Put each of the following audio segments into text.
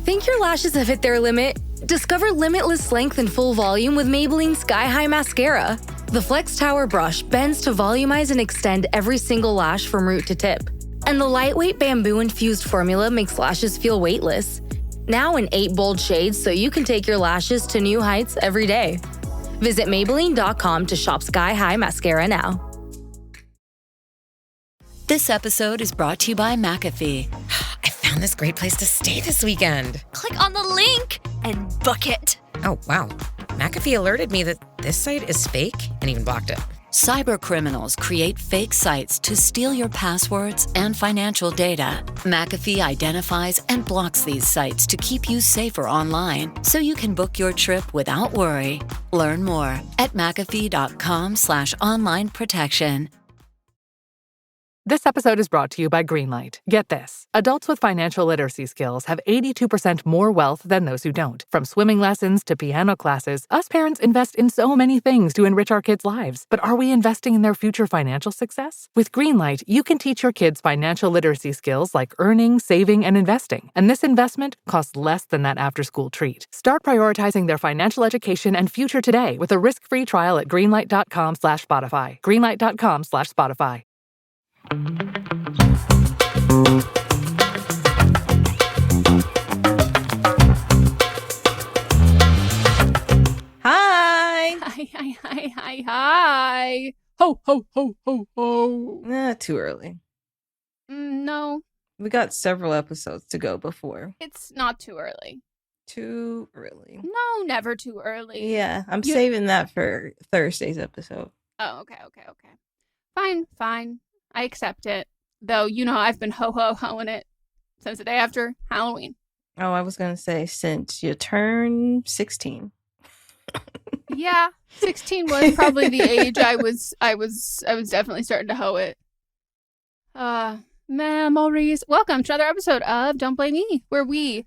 Think your lashes have hit their limit? Discover limitless length and full volume with Maybelline Sky High Mascara. The Flex Tower brush bends to volumize and extend every single lash from root to tip. And the lightweight bamboo-infused formula makes lashes feel weightless. Now in 8 bold shades so you can take your lashes to new heights every day. Visit Maybelline.com to shop Sky High Mascara now. This episode is brought to you by McAfee. I found this great place to stay this weekend. Click on the link and book it. Oh, wow. McAfee alerted me that this site is fake and even blocked it. Cyber criminals create fake sites to steal your passwords and financial data. McAfee identifies and blocks these sites to keep you safer online so you can book your trip without worry. Learn more at mcafee.com/online protection. This episode is brought to you by Greenlight. Get this. Adults with financial literacy skills have 82% more wealth than those who don't. From swimming lessons to piano classes, us parents invest in so many things to enrich our kids' lives. But are we investing in their future financial success? With Greenlight, you can teach your kids financial literacy skills like earning, saving, and investing. And this investment costs less than that after-school treat. Start prioritizing their financial education and future today with a risk-free trial at greenlight.com/Spotify. Greenlight.com/Spotify. Hi. Ho, ho, ho, ho, ho. Too early. No, We got several episodes to go before. it's not too early. Too early. No, never too early. Yeah, I'm You- saving that for Thursday's episode. Oh, okay. Fine. I accept it. Though, you know, I've been ho-ho-hoing it since the day after Halloween. Oh, I was going to say since you turned 16. Yeah, 16 was probably the age I was definitely starting to hoe it. Memories. Welcome to another episode of Don't Blame Me, where we,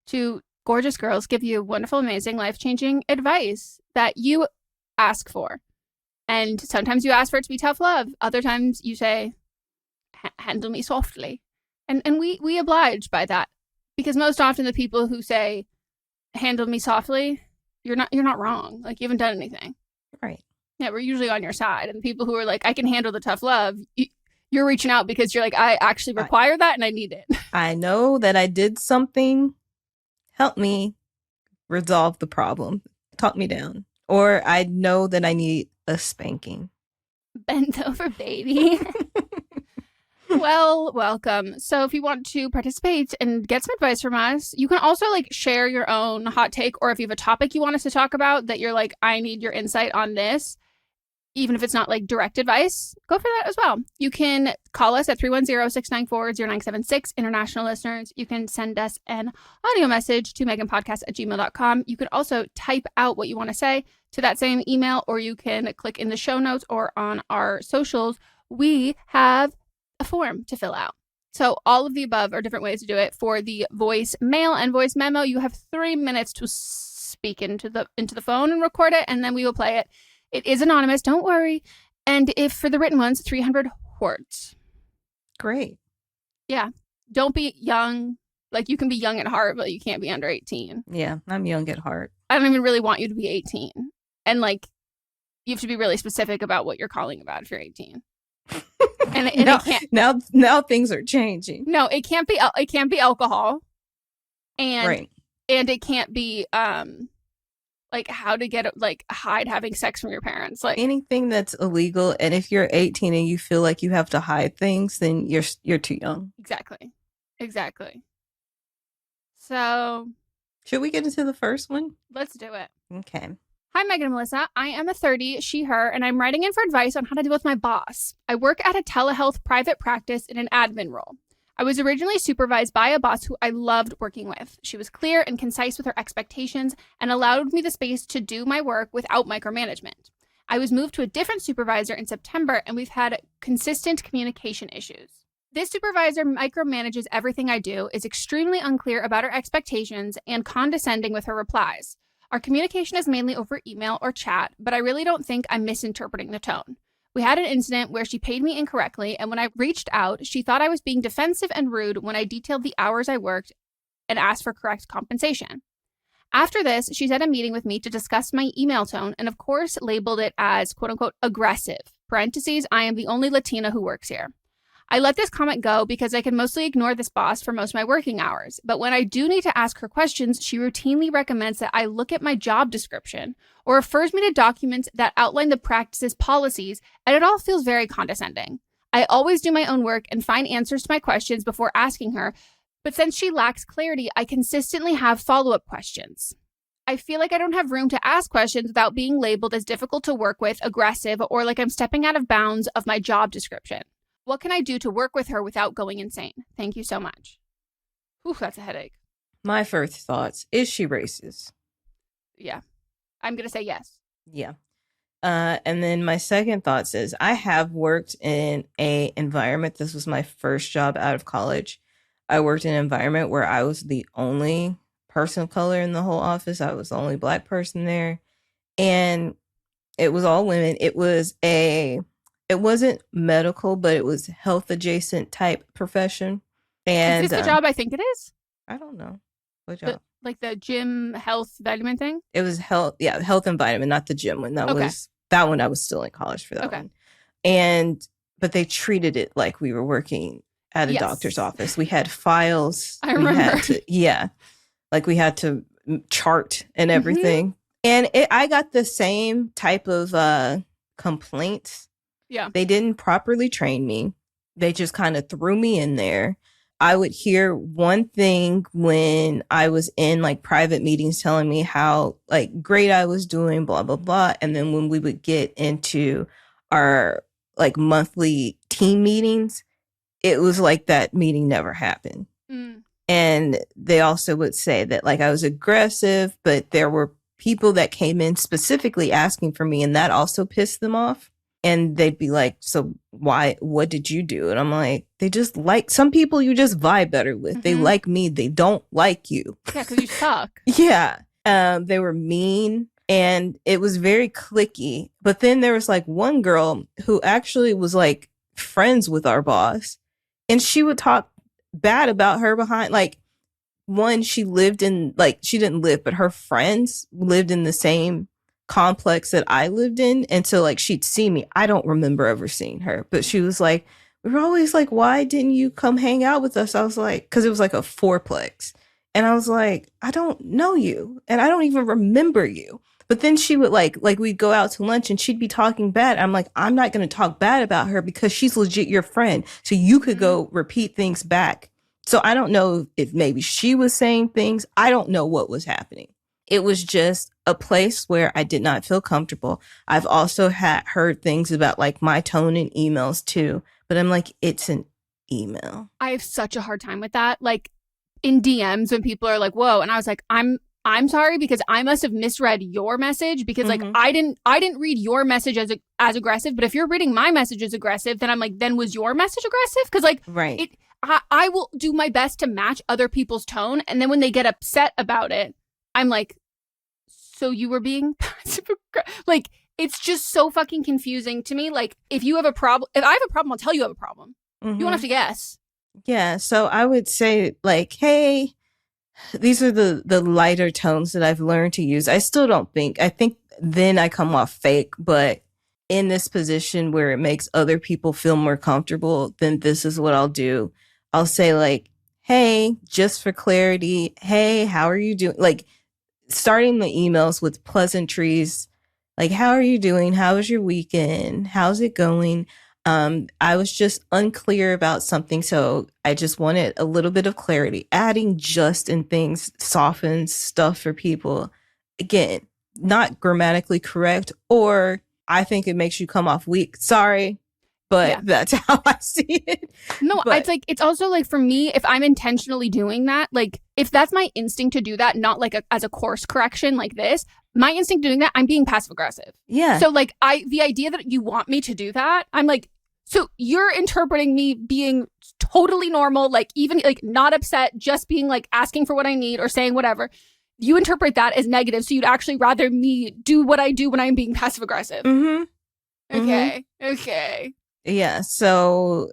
two gorgeous girls, give you wonderful, amazing, life-changing advice that you ask for. And sometimes you ask for it to be tough love. Other times you say, handle me softly. And we oblige by that. Because most often the people who say, handle me softly, you're not wrong. Like, you haven't done anything. Right. Yeah, we're usually on your side. And the people who are like, I can handle the tough love, you're reaching out because you're like, I actually require that and I need it. I know that I did something. Help me resolve the problem. Talk me down. Or I know that I need a spanking. Bend over, baby. Well, welcome. So if you want to participate and get some advice from us, you can also like share your own hot take, or if you have a topic you want us to talk about that you're like, I need your insight on this, even if it's not like direct advice, go for that as well. You can call us at 310-694-0976. International listeners, you can send us an audio message to meghanpodcast@gmail.com. You can also type out what you want to say to that same email, or you can click in the show notes or on our socials. We have a form to fill out. So all of the above are different ways to do it. For the voice mail and voice memo, you have 3 minutes to speak into the phone and record it, and then we will play it. It is anonymous, don't worry. And if for the written ones, 300 words. Great. Yeah. Don't be young. Like, you can be young at heart, but you can't be under 18. Yeah, I'm young at heart. I don't even really want you to be 18. And like, you have to be really specific about what you're calling about if you're 18. And it can't. Now things are changing. No, it can't be alcohol. And Right. And it can't be like how to hide having sex from your parents. Like, Anything that's illegal, and if you're 18 and you feel like you have to hide things, then you're too young. Exactly. So Should we get into the first one? let's do it. Okay. Hi, Meghan and Melisa. I am a 30, she, her, and I'm writing in for advice on how to deal with my boss. I work at a telehealth private practice in an admin role. I was originally supervised by a boss who I loved working with. She was clear and concise with her expectations and allowed me the space to do my work without micromanagement. I was moved to a different supervisor in September, and we've had consistent communication issues. This supervisor micromanages everything I do, is extremely unclear about her expectations, and condescending with her replies. Our communication is mainly over email or chat, but I really don't think I'm misinterpreting the tone. We had an incident where she paid me incorrectly, and when I reached out, she thought I was being defensive and rude when I detailed the hours I worked and asked for correct compensation. After this, she set a meeting with me to discuss my email tone and, of course, labeled it as, quote unquote, aggressive. Parentheses, I am the only Latina who works here. I let this comment go because I can mostly ignore this boss for most of my working hours. But when I do need to ask her questions, she routinely recommends that I look at my job description or refers me to documents that outline the practice's policies, and it all feels very condescending. I always do my own work and find answers to my questions before asking her, but since she lacks clarity, I consistently have follow-up questions. I feel like I don't have room to ask questions without being labeled as difficult to work with, aggressive, or like I'm stepping out of bounds of my job description. What can I do to work with her without going insane? Thank you so much. Ooh, that's a headache. My first thoughts, is she racist? Yeah. I'm going to say yes. Yeah. And then my second thoughts is I have worked in a environment. This was my first job out of college. I worked in an environment where I was the only person of color in the whole office. I was the only Black person there. And it was all women. It wasn't medical, but it was health adjacent type profession. And is this the job I think it is? I don't know. What job? Like the gym health vitamin thing? It was health and vitamin, not the gym one. That one I was still in college for that one. But they treated it like we were working at a doctor's office. We had files. I remember. We had to chart and everything. And I got the same type of complaints. Yeah. They didn't properly train me. They just kind of threw me in there. I would hear one thing when I was in like private meetings telling me how like great I was doing, blah, blah, blah. And then when we would get into our like monthly team meetings, it was like that meeting never happened. And they also would say that like I was aggressive, but there were people that came in specifically asking for me, and that also pissed them off. And they'd be like, so what did you do? And I'm like, they just like, some people you just vibe better with. They like me. They don't like you. Yeah, because you suck. Yeah. They were mean and it was very cliquey. But then there was like one girl who actually was like friends with our boss. And she would talk bad about her behind, like, one, she lived in, like, she didn't live, but her friends lived in the same complex that I lived in. And so, like, she'd see me. I don't remember ever seeing her, but she was like, we were always like, why didn't you come hang out with us? I was like, because it was like a fourplex. And I was like, I don't know you. And I don't even remember you. But then she would like we'd go out to lunch and she'd be talking bad. I'm like, I'm not going to talk bad about her because she's legit your friend. So you could go repeat things back. So I don't know if maybe she was saying things. I don't know what was happening. It was just a place where I did not feel comfortable. I've also heard things about like my tone in emails too. But I'm like, it's an email. I have such a hard time with that. Like in DMs when people are like, whoa. And I was like, I'm sorry because I must have misread your message because like I didn't read your message as aggressive. But if you're reading my message as aggressive, then I'm like, then was your message aggressive? Because like right. I will do my best to match other people's tone. And then when they get upset about it, I'm like, so you were being passive aggressive? Like, it's just so fucking confusing to me. Like, if I have a problem, I'll tell you have a problem. You won't have to guess. Yeah. So I would say like, hey, these are the lighter tones that I've learned to use. I think then I come off fake, but in this position where it makes other people feel more comfortable, then this is what I'll do. I'll say like, hey, just for clarity, hey, how are you doing? Like starting the emails with pleasantries, like, how are you doing? How was your weekend? How's it going? I was just unclear about something, so I just wanted a little bit of clarity. Adding just in things softens stuff for people. Again, not grammatically correct, or I think it makes you come off weak. Sorry, but that's how I see it. No, but, it's like, it's also like for me, if I'm intentionally doing that, like if that's my instinct to do that, not like as a course correction like this, my instinct doing that, I'm being passive aggressive. Yeah. So like the idea that you want me to do that, I'm like, so you're interpreting me being totally normal, like even like not upset, just being like asking for what I need or saying whatever. You interpret that as negative. So you'd actually rather me do what I do when I'm being passive aggressive. Okay. Okay. Yeah. So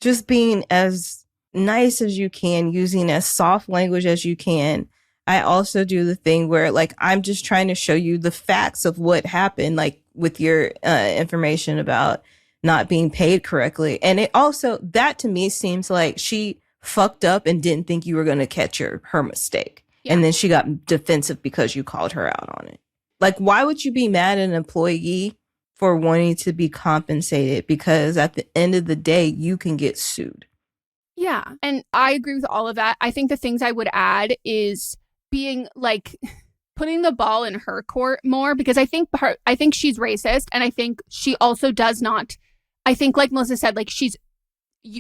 just being as nice as you can, using as soft language as you can. I also do the thing where like I'm just trying to show you the facts of what happened, like with your information about not being paid correctly. And it also, that to me seems like she fucked up and didn't think you were going to catch her mistake. Yeah. And then she got defensive because you called her out on it. Like, why would you be mad at an employee for wanting to be compensated? Because at the end of the day, you can get sued. Yeah. And I agree with all of that. I think the things I would add is being like putting the ball in her court more, because I think she's racist, and I think she also does not. I think, like Melissa said, like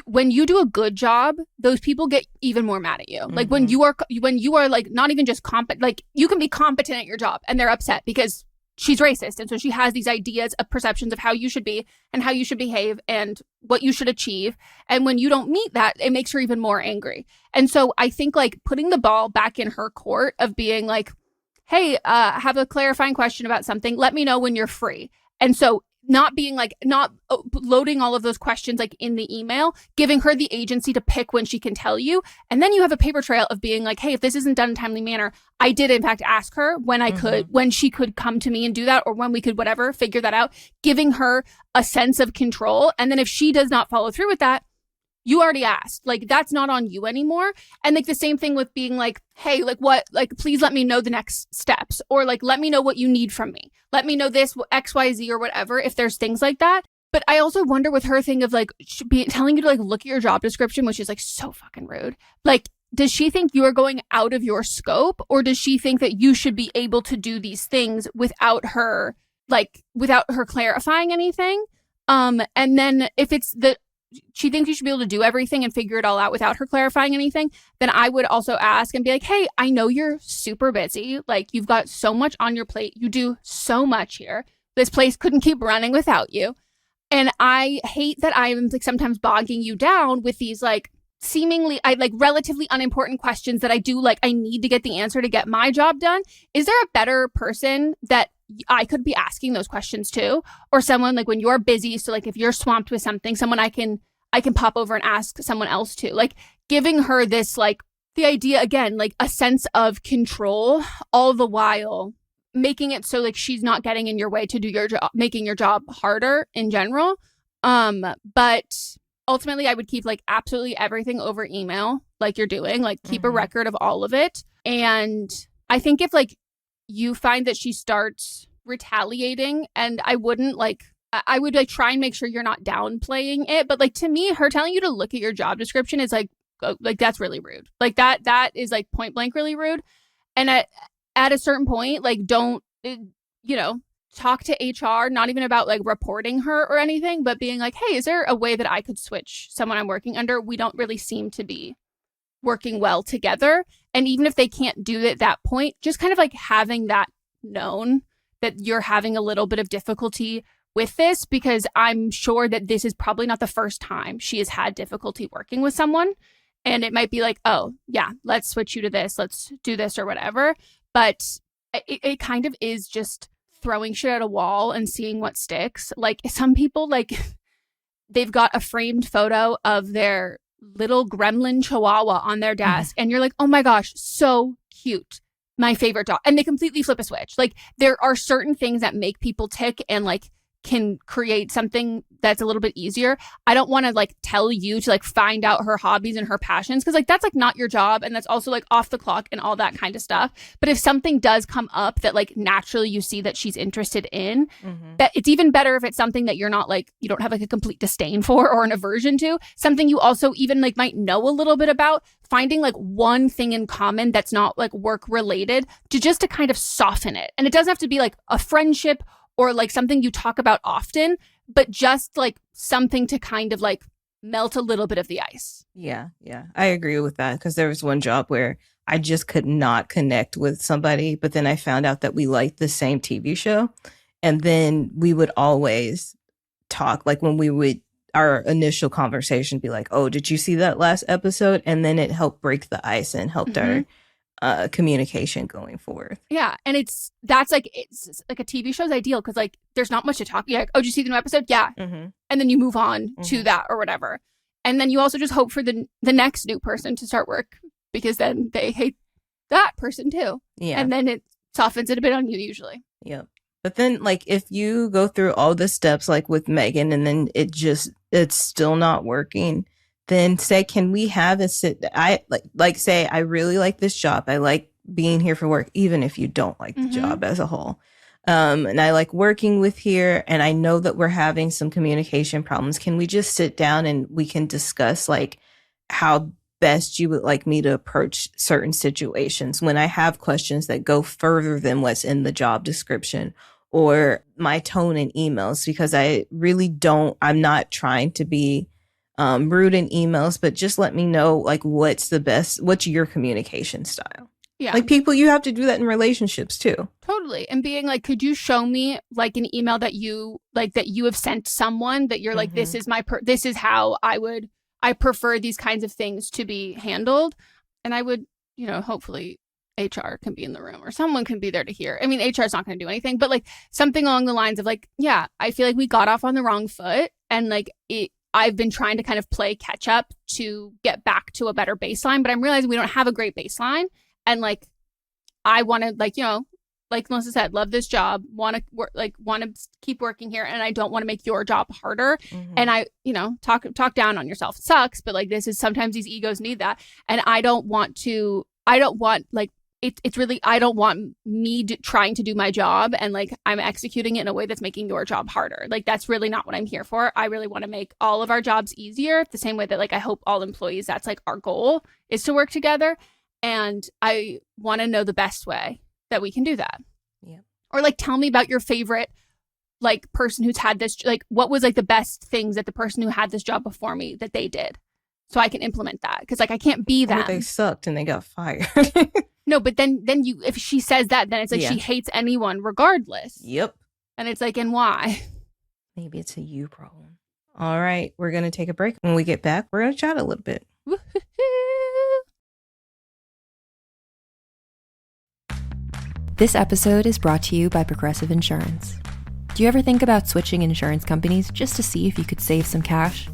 when you do a good job, those people get even more mad at you. Mm-hmm. Like when you are like not even just competent, like you can be competent at your job and they're upset because she's racist. And so she has these ideas of perceptions of how you should be and how you should behave and what you should achieve. And when you don't meet that, it makes her even more angry. And so I think like putting the ball back in her court of being like, hey, I have a clarifying question about something. Let me know when you're free. And so not being like, not loading all of those questions like in the email, giving her the agency to pick when she can tell you. And then you have a paper trail of being like, hey, if this isn't done in a timely manner, I did in fact ask her when I could, when she could come to me and do that, or when we could, whatever, figure that out, giving her a sense of control. And then if she does not follow through with that, you already asked. Like, that's not on you anymore. And like the same thing with being like, hey, like what, like, please let me know the next steps, or like, let me know what you need from me. Let me know this, X, Y, Z, or whatever, if there's things like that. But I also wonder with her thing of like telling you to like look at your job description, which is like so fucking rude. Like, does she think you are going out of your scope, or does she think that you should be able to do these things without her clarifying anything? And then if it's she thinks you should be able to do everything and figure it all out without her clarifying anything, then I would also ask and be like, hey, I know you're super busy. Like, you've got so much on your plate. You do so much here. This place couldn't keep running without you. And I hate that I'm like sometimes bogging you down with these like seemingly relatively unimportant questions that I do like I need to get the answer to get my job done. Is there a better person that I could be asking those questions to, or someone like when you're busy? So like if you're swamped with something, someone I can pop over and ask someone else to, like giving her this, like the idea again, like a sense of control, all the while making it so like she's not getting in your way to do your job, making your job harder in general. But ultimately I would keep like absolutely everything over email, like you're doing, like keep a record of all of it. And I think if like you find that she starts retaliating, and I would like try and make sure you're not downplaying it. But like to me, her telling you to look at your job description is like that's really rude. Like that is like point blank really rude. And at a certain point, like don't, talk to HR, not even about like reporting her or anything, but being like, hey, is there a way that I could switch someone I'm working under? We don't really seem to be working well together. And even if they can't do it at that point, just kind of like having that known that you're having a little bit of difficulty with this, because I'm sure that this is probably not the first time she has had difficulty working with someone. And it might be like, oh yeah, let's switch you to this, let's do this or whatever. But it kind of is just throwing shit at a wall and seeing what sticks. Like some people, like they've got a framed photo of their little gremlin chihuahua on their desk, and you're like, oh my gosh, so cute, my favorite dog. And they completely flip a switch. Like there are certain things that make people tick and like can create something that's a little bit easier. I don't want to like tell you to like find out her hobbies and her passions, because like that's like not your job, and that's also like off the clock and all that kind of stuff. But if something does come up that like naturally you see that she's interested in, that it's even better if it's something that you're not like, you don't have like a complete disdain for or an aversion to, something you also even like might know a little bit about, finding like one thing in common that's not like work related to kind of soften it. And it doesn't have to be like a friendship or like something you talk about often, but just like something to kind of like melt a little bit of the ice. Yeah. I agree with that, because there was one job where I just could not connect with somebody, but then I found out that we liked the same TV show. And then we would always talk, like when we would, our initial conversation be like, oh, did you see that last episode? And then it helped break the ice and helped our communication going forth. Yeah. And it's like a TV show's ideal, because like there's not much to talk. You're like, oh, did you see the new episode? Yeah. And then you move on to that or whatever. And then you also just hope for the next new person to start work, because then they hate that person too. Yeah. And then it softens it a bit on you usually. Yep. But then, like, if you go through all the steps, like with Meghan, and then it's still not working, then say, can we have a say, I really like this job. I like being here for work, even if you don't like the job as a whole. And I like working with here, and I know that we're having some communication problems. Can we just sit down and we can discuss like how best you would like me to approach certain situations when I have questions that go further than what's in the job description or my tone in emails, because I'm not trying to be rude in emails, but just let me know like what's your communication style. Yeah. Like people, you have to do that in relationships too. Totally. And being like, could you show me like an email that you have sent someone that you're like, this is how I prefer these kinds of things to be handled. And I would, hopefully HR can be in the room or someone can be there to hear. I mean, HR is not going to do anything, but like something along the lines of like, yeah, I feel like we got off on the wrong foot, and like I've been trying to kind of play catch up to get back to a better baseline, but I'm realizing we don't have a great baseline. And like, I want to like Melissa said, love this job, want to keep working here. And I don't want to make your job harder. And I, talk down on yourself. It sucks, but like, this is sometimes these egos need that. And I don't want me trying to do my job and like I'm executing it in a way that's making your job harder. Like that's really not what I'm here for. I really want to make all of our jobs easier, the same way that like I hope all employees, that's like our goal, is to work together. And I want to know the best way that we can do that. Yeah. Or like tell me about your favorite like person who's had this, like what was like the best things that the person who had this job before me that they did, so I can implement that, because like I can't be them. Or they sucked and they got fired. No, but then you, if she says that, then it's like she hates anyone regardless. Yep. And it's like, and why? Maybe it's a you problem. All right, we're going to take a break. When we get back, we're going to chat a little bit. This episode is brought to you by Progressive Insurance. Do you ever think about switching insurance companies just to see if you could save some cash?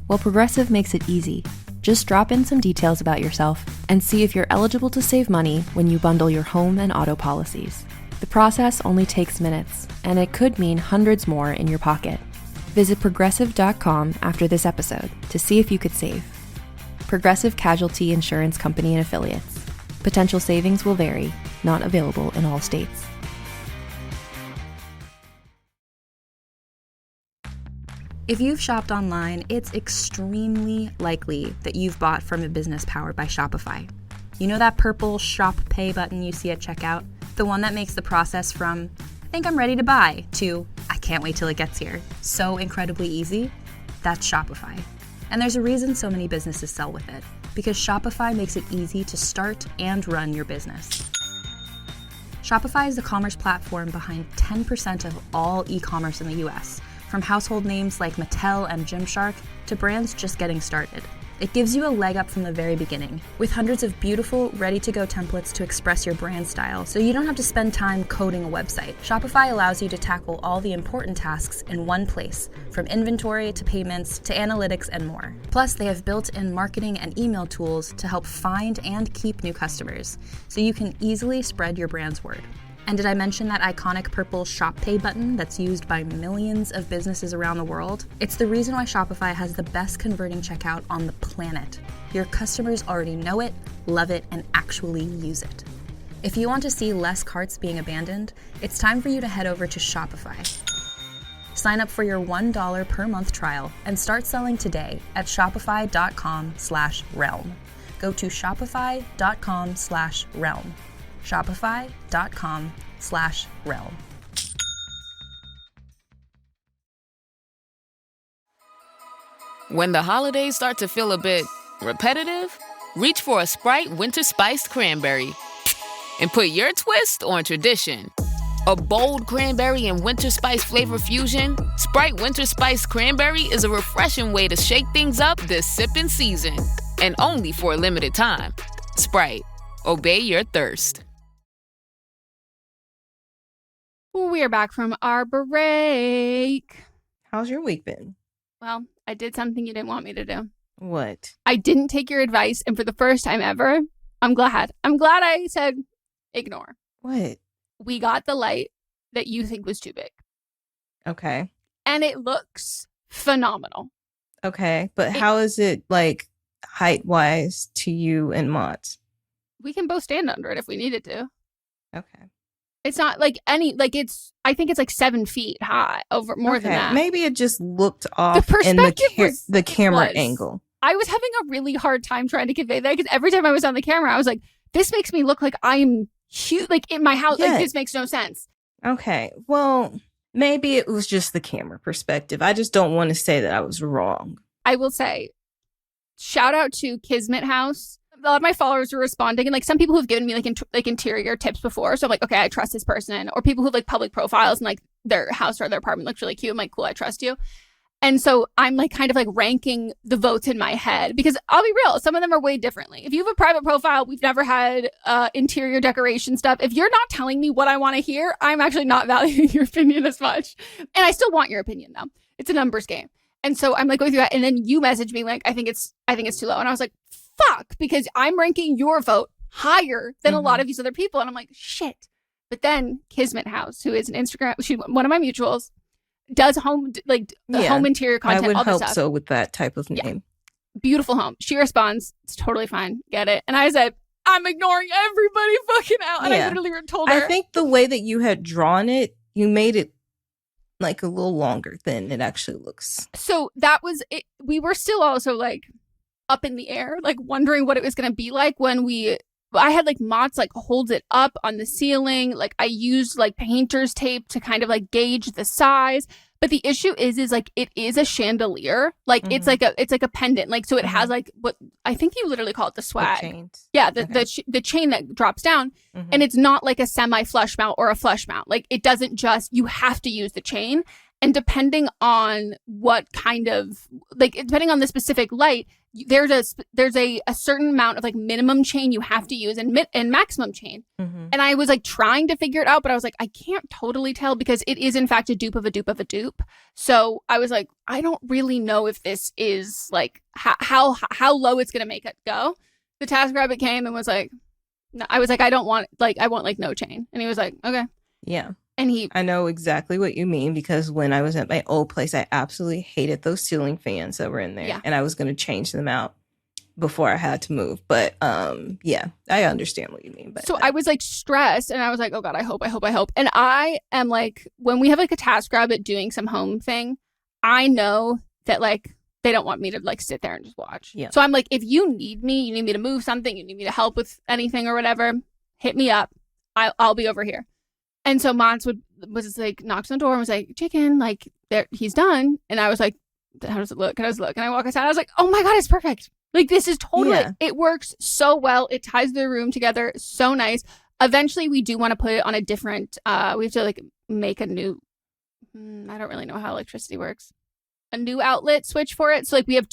Well, Progressive makes it easy. Just drop in some details about yourself and see if you're eligible to save money when you bundle your home and auto policies. The process only takes minutes, and it could mean hundreds more in your pocket. Visit progressive.com after this episode to see if you could save. Progressive Casualty Insurance Company and Affiliates. Potential savings will vary, not available in all states. If you've shopped online, it's extremely likely that you've bought from a business powered by Shopify. You know that purple Shop Pay button you see at checkout? The one that makes the process from, I think I'm ready to buy, to, I can't wait till it gets here, so incredibly easy? That's Shopify. And there's a reason so many businesses sell with it, because Shopify makes it easy to start and run your business. Shopify is the commerce platform behind 10% of all e-commerce in the US, from household names like Mattel and Gymshark to brands just getting started. It gives you a leg up from the very beginning, with hundreds of beautiful, ready-to-go templates to express your brand style, so you don't have to spend time coding a website. Shopify allows you to tackle all the important tasks in one place, from inventory to payments to analytics and more. Plus, they have built-in marketing and email tools to help find and keep new customers, so you can easily spread your brand's word. And did I mention that iconic purple Shop Pay button that's used by millions of businesses around the world? It's the reason why Shopify has the best converting checkout on the planet. Your customers already know it, love it, and actually use it. If you want to see less carts being abandoned, it's time for you to head over to Shopify. Sign up for your $1 per month trial and start selling today at shopify.com/realm. Go to shopify.com/realm. Shopify.com/realm. When the holidays start to feel a bit repetitive, reach for a Sprite Winter Spiced Cranberry and put your twist on tradition. A bold cranberry and winter spice flavor fusion, Sprite Winter Spiced Cranberry is a refreshing way to shake things up this sipping season. And only for a limited time. Sprite, obey your thirst. We are back from our break. How's your week been? Well, I did something you didn't want me to do. What? I didn't take your advice, and for the first time ever, I'm glad I said ignore. What? We got the light that you think was too big. Okay. And it looks phenomenal. Okay. But how is it like height-wise to you and Mott's? We can both stand under it if we needed to. Okay. It's not like I think it's like 7 feet high, over more than that. Maybe it just looked off in the camera angle. I was having a really hard time trying to convey that because every time I was on the camera, I was like, this makes me look like I'm huge, like in my house. Like, this makes no sense. Okay. Well, maybe it was just the camera perspective. I just don't want to say that I was wrong. I will say, shout out to Kismet House. A lot of my followers were responding, and like some people who've given me like interior tips before. So I'm like, okay, I trust this person. Or people who have like public profiles and like their house or their apartment looks really cute. I'm like, cool, I trust you. And so I'm like kind of like ranking the votes in my head because I'll be real, some of them are way differently. If you have a private profile, we've never had interior decoration stuff. If you're not telling me what I want to hear, I'm actually not valuing your opinion as much. And I still want your opinion though. It's a numbers game. And so I'm like going through that, and then you message me like, I think it's too low. And I was like, fuck, because I'm ranking your vote higher than a lot of these other people. And I'm like, shit. But then Kismet House, who is an Instagram, she's one of my mutuals, does home interior content. I would all this hope stuff. so with that type of name. Yeah. Beautiful home. She responds, it's totally fine. Get it. And I said, I'm ignoring everybody fucking out. And I literally told her. I think the way that you had drawn it, you made it like a little longer than it actually looks. So that was it. We were still also like up in the air, like wondering what it was going to be like when I had like Mott's like holds it up on the ceiling. Like I used like painter's tape to kind of like gauge the size. But the issue is like it is a chandelier. Like it's like a pendant. Like so it has like what I think you literally call it the swag. The chains. Yeah, the chain that drops down, and it's not like a semi-flush mount or a flush mount. Like it doesn't just, you have to use the chain. And depending on what kind of, like, depending on the specific light, there's a certain amount of like minimum chain you have to use and maximum chain. And I was like trying to figure it out, but I was like, I can't totally tell because it is in fact a dupe of a dupe of a dupe. So I was like, I don't really know if this is like how low it's going to make it go. The TaskRabbit came and was like, no, I was like, I want like no chain. And he was like, okay. Yeah. And I know exactly what you mean because when I was at my old place, I absolutely hated those ceiling fans that were in there. Yeah. And I was going to change them out before I had to move. But yeah, I understand what you mean. But so I was like stressed and I was like, oh God, I hope. And I am like, when we have like a TaskRabbit doing some home thing, I know that like they don't want me to like sit there and just watch. Yeah. So I'm like, if you need me to move something, you need me to help with anything or whatever, hit me up. I'll be over here. And so Mons was like, knocks on the door and was like, chicken, like, he's done. And I was like, how does it look? And I walk outside. I was like, oh my God, it's perfect. Like, this is totally, it works so well. It ties the room together so nice. Eventually, we do want to put it on a different, we have to like make a new, I don't really know how electricity works, a new outlet switch for it. So like we have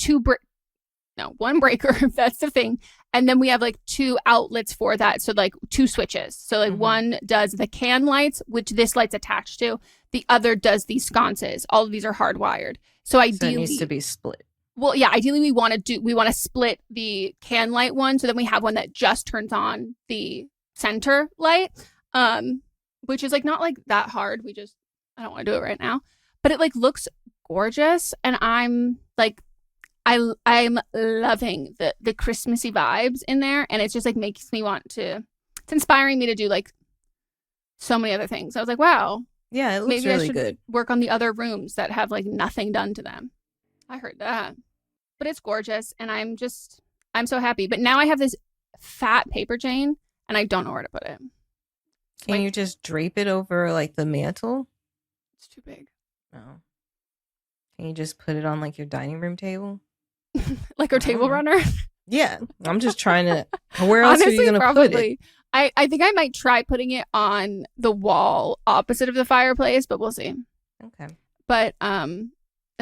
one breaker, that's the thing. And then we have like 2 outlets for that. So like 2 switches. So like one does the can lights, which this light's attached to. The other does these sconces. All of these are hardwired. So ideally, it needs to be split. Well, yeah, ideally we want to split the can light one. So then we have one that just turns on the center light, which is like not like that hard. I don't want to do it right now, but it like looks gorgeous. And I'm like, I'm loving the Christmassy vibes in there, and it just like makes me want to. It's inspiring me to do like so many other things. I was like, wow, yeah, it looks maybe really I should good. Work on the other rooms that have like nothing done to them. I heard that, but it's gorgeous, and I'm so happy. But now I have this fat paper chain, and I don't know where to put it. Can you just drape it over like the mantle? It's too big. No. Can you just put it on like your dining room table? Like our table runner? Yeah. I'm just trying to. Where else Honestly, are you going to put it? I think I might try putting it on the wall opposite of the fireplace, but we'll see. Okay. But I've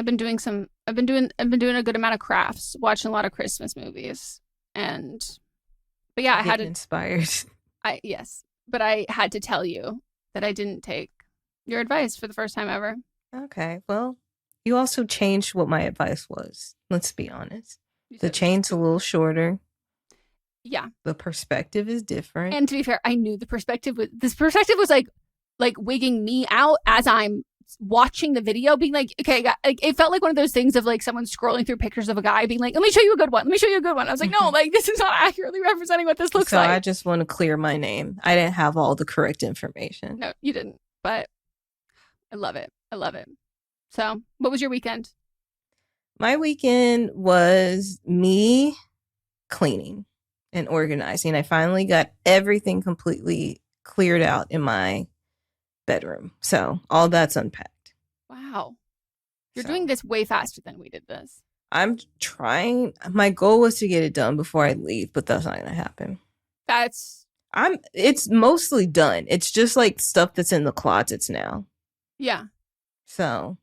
been doing a good amount of crafts, watching a lot of Christmas movies. But yeah, I had inspired. But I had to tell you that I didn't take your advice for the first time ever. Okay. Well, you also changed what my advice was. Let's be honest. The chain's a little shorter. Yeah. The perspective is different. And to be fair, I knew this perspective was like wigging me out as I'm watching the video, being like, okay, it felt like one of those things of like someone scrolling through pictures of a guy being like, let me show you a good one. Let me show you a good one. I was like, no, like this is not accurately representing what this looks like. So I just want to clear my name. I didn't have all the correct information. No, you didn't. But I love it. I love it. So what was your weekend? My weekend was me cleaning and organizing. I finally got everything completely cleared out in my bedroom. So all that's unpacked. Wow. You're doing this way faster than we did this. I'm trying. My goal was to get it done before I leave, but that's not going to happen. It's mostly done. It's just like stuff that's in the closets now. Yeah. So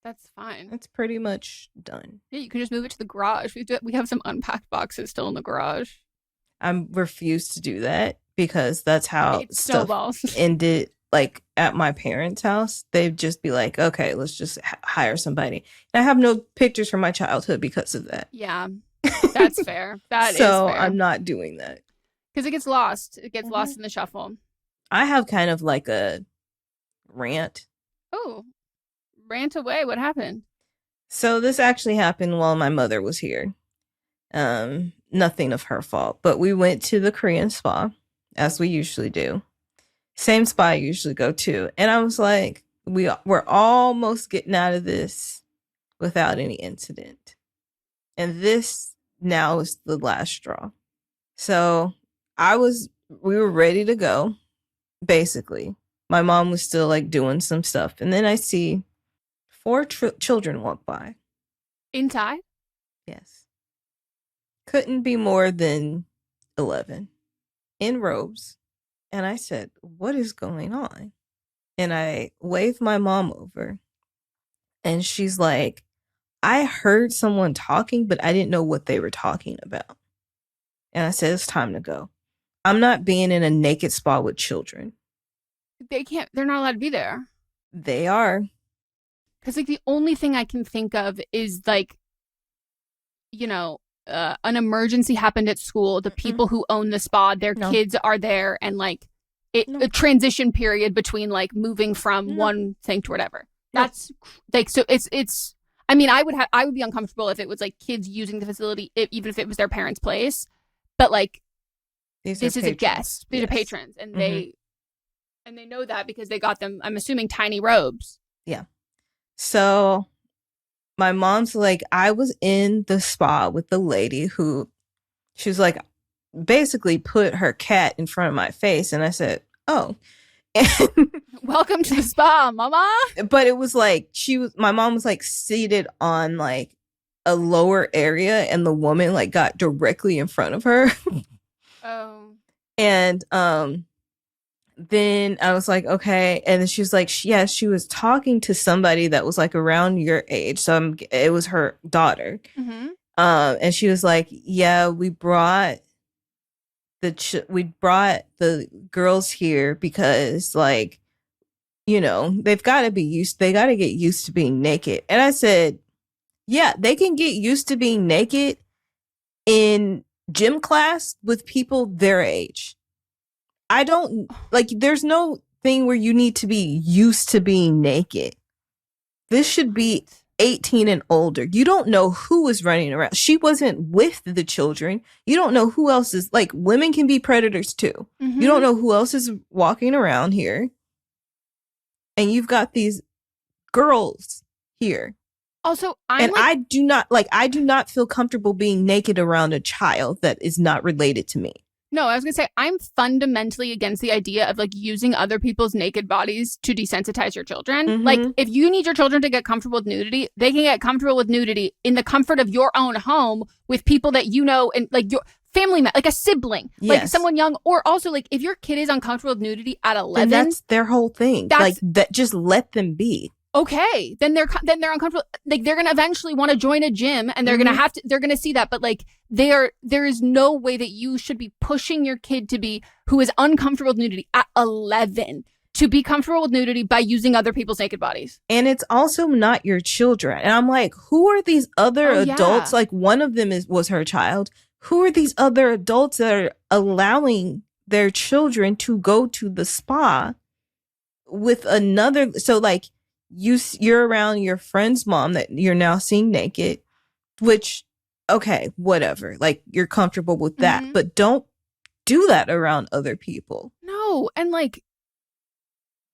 that's fine. It's pretty much done. Yeah, you can just move it to the garage. We have some unpacked boxes still in the garage. I refuse to do that because that's how stuff snowballs. ended. Like at my parents' house, they'd just be like, okay, let's just hire somebody. And I have no pictures from my childhood because of that. Yeah, that's fair. That is so fair. I'm not doing that. Because it gets lost. It gets lost in the shuffle. I have kind of like a rant. Oh, rant away. What happened? So this actually happened while my mother was here. Nothing of her fault. But we went to the Korean spa, as we usually do. Same spa I usually go to. And I was like, we're almost getting out of this without any incident. And this now is the last straw. So we were ready to go, basically. My mom was still like doing some stuff. And then I see 4 children walk by. Inside? Yes. Couldn't be more than 11 in robes. And I said, what is going on? And I waved my mom over. And she's like, I heard someone talking, but I didn't know what they were talking about. And I said, it's time to go. I'm not being in a naked spa with children. They're not allowed to be there. They are. Because like the only thing I can think of is like, an emergency happened at school. The people who own the spa, their kids are there, and like a transition period between like moving from one thing to whatever. That's like, so it's. I mean, I would be uncomfortable if it was like kids using the facility, even if it was their parents' place. But like, this is a guest. These are patrons, and they know that because they got them. I'm assuming tiny robes. Yeah. So my mom's like, I was in the spa with the lady who, she was like, basically put her cat in front of my face. And I said, oh. Welcome to the spa, mama. But it was like, my mom was like seated on like a lower area and the woman like got directly in front of her. Oh. And then I was like, okay. And then she was like, yes, she was talking to somebody that was like around your age. So it was her daughter. Mm-hmm. And she was like, yeah, we brought the girls here because like, they've got to get used to being naked. And I said, yeah, they can get used to being naked in gym class with people their age. I don't like, there's no thing where you need to be used to being naked. This should be 18 and older. You don't know who is running around. She wasn't with the children. You don't know who else is, like, women can be predators too. Mm-hmm. You don't know who else is walking around here. And you've got these girls here. Also, I do not feel comfortable being naked around a child that is not related to me. No, I was going to say, I'm fundamentally against the idea of like using other people's naked bodies to desensitize your children. Mm-hmm. Like, if you need your children to get comfortable with nudity, they can get comfortable with nudity in the comfort of your own home with people that you know, and like your family, like a sibling, like someone young. Or also, like, if your kid is uncomfortable with nudity at 11, and that's their whole thing. Like, that, just let them be. Okay, then they're uncomfortable. Like, they're gonna eventually want to join a gym, and they're they're gonna see that. But like, there is no way that you should be pushing your kid to be who is uncomfortable with nudity at 11. to be comfortable with nudity by using other people's naked bodies. And it's also not your children. And I'm like, who are these other adults? Yeah. Like, one of them was her child. Who are these other adults that are allowing their children to go to the spa with another? So, like, you're around your friend's mom that you're now seeing naked, which, okay, whatever. Like, you're comfortable with that. But don't do that around other people. No. And, like,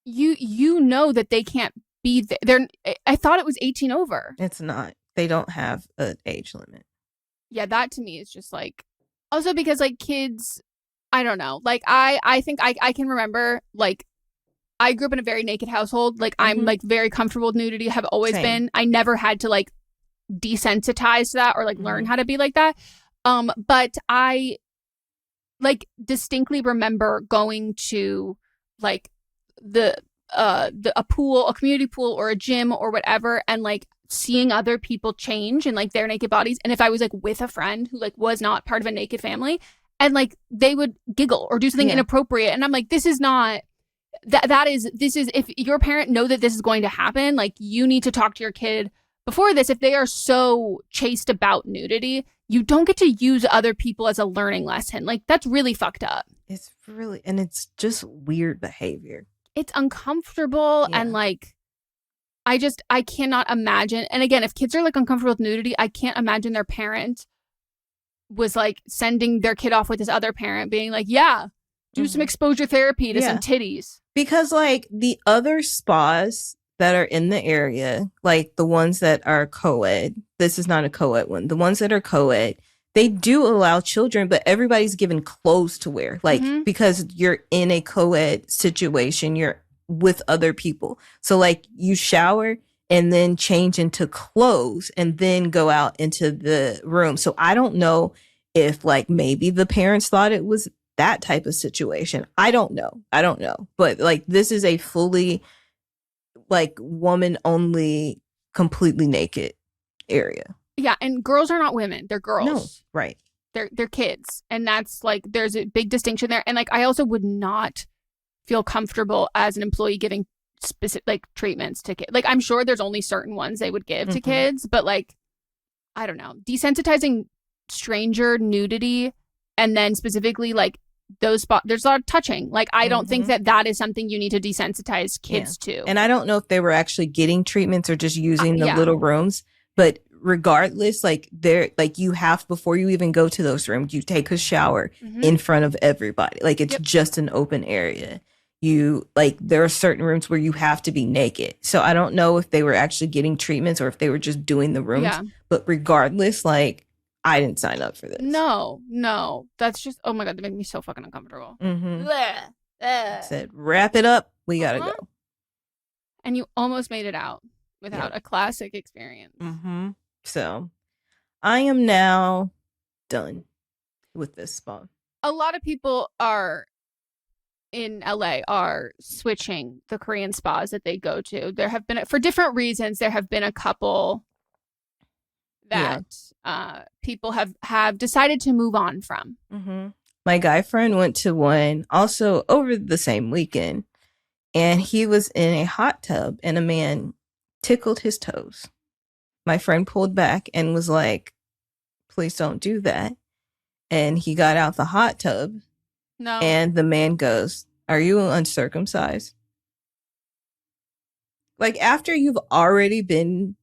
you know that they can't be there. I thought it was 18 over. It's not. They don't have an age limit. Yeah, that to me is just like, also because like kids, I don't know. Like I think I can remember, like, I grew up in a very naked household. Like I'm like very comfortable with nudity, have always been. I never had to like desensitize to that or like learn how to be like that. But I like distinctly remember going to like a pool, a community pool or a gym or whatever, and like seeing other people change in like their naked bodies. And if I was like with a friend who like was not part of a naked family, and like they would giggle or do something inappropriate, and I'm like, this is not this is if your parent know that this is going to happen, like you need to talk to your kid before this. If they are so chaste about nudity, you don't get to use other people as a learning lesson. Like that's really fucked up. It's really, and it's just weird behavior. It's uncomfortable and like I cannot imagine. And again, if kids are like uncomfortable with nudity, I can't imagine their parent was like sending their kid off with this other parent being like, yeah, do some exposure therapy to some titties. Because like the other spas that are in the area, like the ones that are co-ed, this is not a co-ed one, the ones that are co-ed, they do allow children, but everybody's given clothes to wear. Like, because you're in a co-ed situation, you're with other people. So, like, you shower and then change into clothes and then go out into the room. So, I don't know if, like, maybe the parents thought it was that type of situation. I don't know. But, like, this is a fully, like, woman-only, completely naked area. Yeah, and girls are not women. They're girls. No, right. They're kids. And that's like, there's a big distinction there. And like, I also would not feel comfortable as an employee giving specific like treatments to kids. Like, I'm sure there's only certain ones they would give to kids, but like, I don't know, desensitizing stranger nudity and then specifically like those spots, there's a lot of touching. Like, I don't think that is something you need to desensitize kids to. And I don't know if they were actually getting treatments or just using the little rooms, but regardless, like they're like, you have, before you even go to those rooms, you take a shower in front of everybody. Like, it's just an open area. You like, there are certain rooms where you have to be naked. So I don't know if they were actually getting treatments or if they were just doing the rooms. But regardless, like, I didn't sign up for this. No, that's just, oh my God, that made me so fucking uncomfortable. Said, wrap it up, we gotta go. And you almost made it out without a classic experience. So I am now done with this spa. A lot of people are in LA are switching the Korean spas that they go to. There have been, for different reasons, there have been a couple that people have decided to move on from. My guy friend went to one also over the same weekend, and he was in a hot tub and a man tickled his toes. My friend pulled back and was like, please don't do that. And he got out the hot tub. No. And the man goes, are you uncircumcised? Like, after you've already been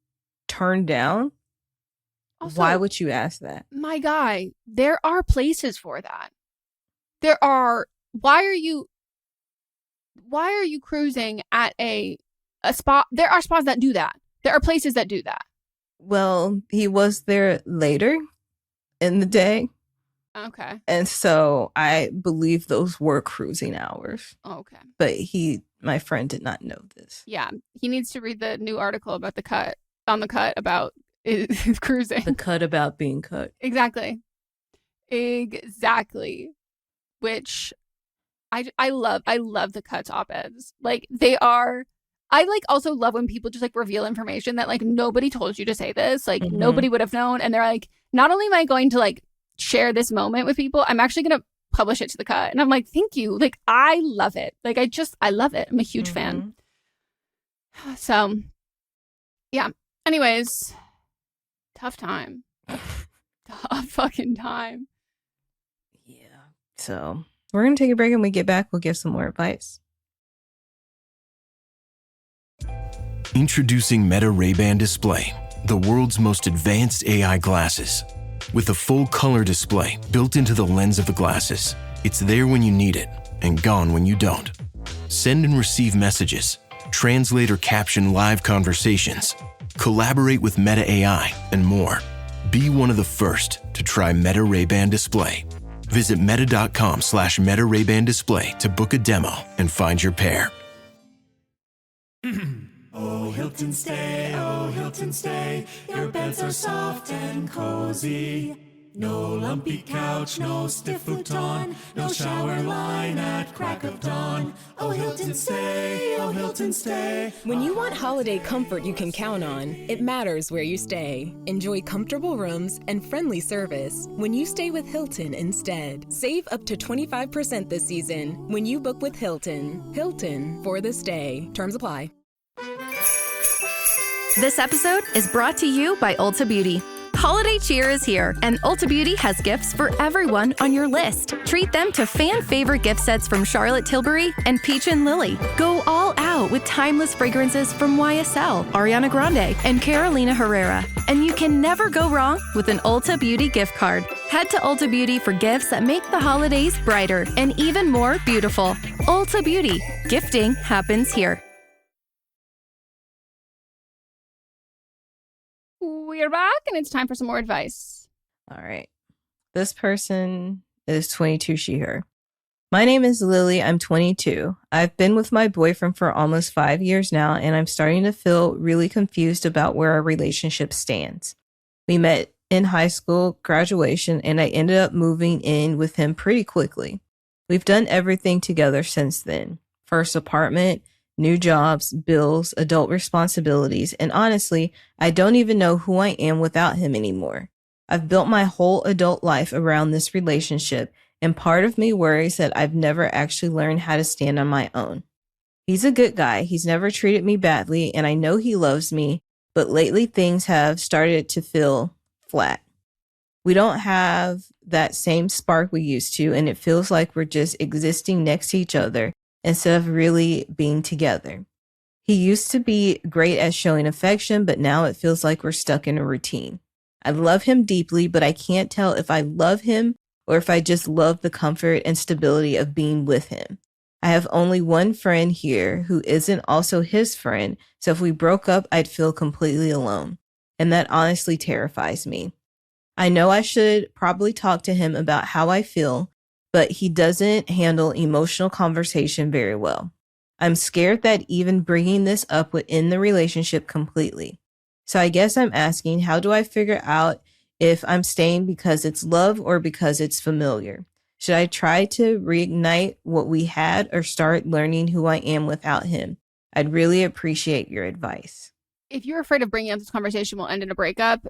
turned down, also, why would you ask that? My guy, there are places for that. Why are you cruising at a spa? There are spas that do that. There are places that do that. Well, he was there later in the day. Okay. And so I believe those were cruising hours. Okay. But my friend did not know this. Yeah. He needs to read the new article about the cut about cruising. The cut about being cut. Exactly. Which I love the cuts op-eds. Like, they are, I like also love when people just like reveal information that like nobody told you to say this. Like nobody would have known. And they're like, not only am I going to like share this moment with people, I'm actually going to publish it to the cut. And I'm like, thank you. Like, I love it. Like, I love it. I'm a huge fan. So, yeah. Anyways, tough time. Tough fucking time. Yeah. So we're going to take a break, and when we get back, we'll give some more advice. Introducing Meta Ray-Ban Display, the world's most advanced AI glasses. With a full color display built into the lens of the glasses, it's there when you need it and gone when you don't. Send and receive messages, translate or caption live conversations, collaborate with Meta AI, and more. Be one of the first to try Meta Ray-Ban Display. Visit meta.com/Meta Ray-Ban Display to book a demo and find your pair. Oh, Hilton stay, oh, Hilton stay. Your beds are soft and cozy. No lumpy couch, no stiff futon, no shower line at crack of dawn. Oh, Hilton stay, oh, Hilton stay. When you want holiday comfort you can count on, it matters where you stay. Enjoy comfortable rooms and friendly service when you stay with Hilton instead. Save up to 25% this season when you book with Hilton. Hilton for the stay. Terms apply. This episode is brought to you by Ulta Beauty. Holiday cheer is here, and Ulta Beauty has gifts for everyone on your list. Treat them to fan-favorite gift sets from Charlotte Tilbury and Peach and Lily. Go all out with timeless fragrances from YSL, Ariana Grande, and Carolina Herrera. And you can never go wrong with an Ulta Beauty gift card. Head to Ulta Beauty for gifts that make the holidays brighter and even more beautiful. Ulta Beauty. Gifting happens here. We are back, and it's time for some more advice. All right. This person is 22, she, her. My name is Lily. I'm 22. I've been with my boyfriend for almost 5 years now, and I'm starting to feel really confused about where our relationship stands. We met in high school, graduation, and I ended up moving in with him pretty quickly. We've done everything together since then. First apartment, new jobs, bills, adult responsibilities, and honestly, I don't even know who I am without him anymore. I've built my whole adult life around this relationship, and part of me worries that I've never actually learned how to stand on my own. He's a good guy. He's never treated me badly, and I know he loves me, but lately things have started to feel flat. We don't have that same spark we used to, and it feels like we're just existing next to each other instead of really being together. He used to be great at showing affection, but now it feels like we're stuck in a routine. I love him deeply, but I can't tell if I love him or if I just love the comfort and stability of being with him. I have only one friend here who isn't also his friend, so if we broke up, I'd feel completely alone. And that honestly terrifies me. I know I should probably talk to him about how I feel, but he doesn't handle emotional conversation very well. I'm scared that even bringing this up would end the relationship completely. So I guess I'm asking, how do I figure out if I'm staying because it's love or because it's familiar? Should I try to reignite what we had or start learning who I am without him? I'd really appreciate your advice. If you're afraid of bringing up this conversation will end in a breakup,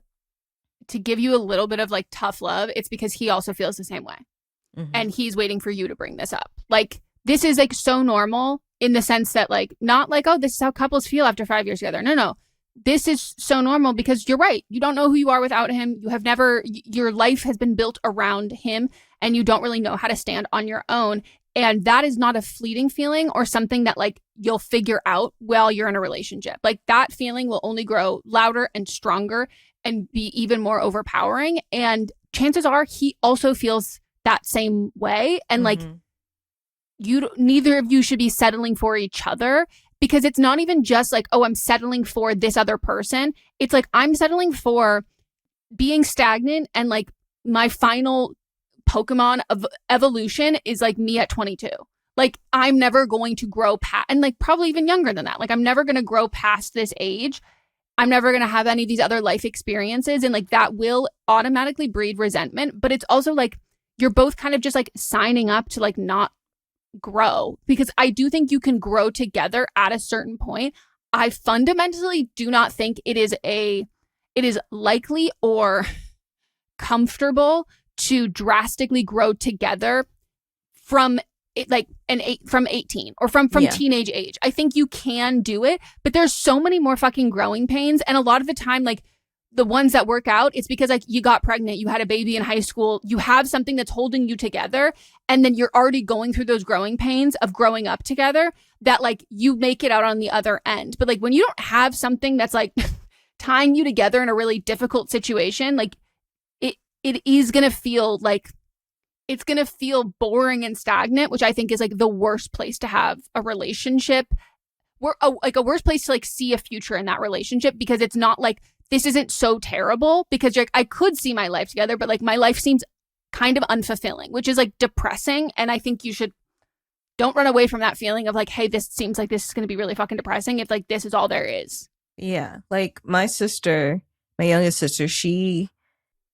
to give you a little bit of like tough love, it's because he also feels the same way. Mm-hmm. And he's waiting for you to bring this up. Like, this is like so normal in the sense that like, not like, oh, this is how couples feel after 5 years together. No. This is so normal because you're right. You don't know who you are without him. You have never, your life has been built around him and you don't really know how to stand on your own. And that is not a fleeting feeling or something that like you'll figure out while you're in a relationship. Like, that feeling will only grow louder and stronger and be even more overpowering. And chances are he also feels that same way. And like, neither of you should be settling for each other, because it's not even just like, oh, I'm settling for this other person. It's like, I'm settling for being stagnant, and like my final Pokemon of evolution is like me at 22. Like, I'm never going to grow past, and like probably even younger than that. Like, I'm never going to grow past this age. I'm never going to have any of these other life experiences. And like, that will automatically breed resentment. But it's also like, you're both kind of just like signing up to like not grow, because I do think you can grow together at a certain point. I fundamentally do not think it is likely or comfortable to drastically grow together from from 18 or from teenage age. I think you can do it, but there's so many more fucking growing pains. And a lot of the time, like the ones that work out, it's because like you got pregnant, you had a baby in high school, you have something that's holding you together. And then you're already going through those growing pains of growing up together that like you make it out on the other end. But like when you don't have something that's like tying you together in a really difficult situation, like it is going to feel like it's going to feel boring and stagnant, which I think is like the worst place to have a relationship. Like a worst place to like see a future in that relationship, because it's not like this isn't so terrible, because like I could see my life together, but like my life seems kind of unfulfilling, which is like depressing. And I think you don't run away from that feeling of like, hey, this seems like this is going to be really fucking depressing if like this is all there is. Yeah. Like my youngest sister, she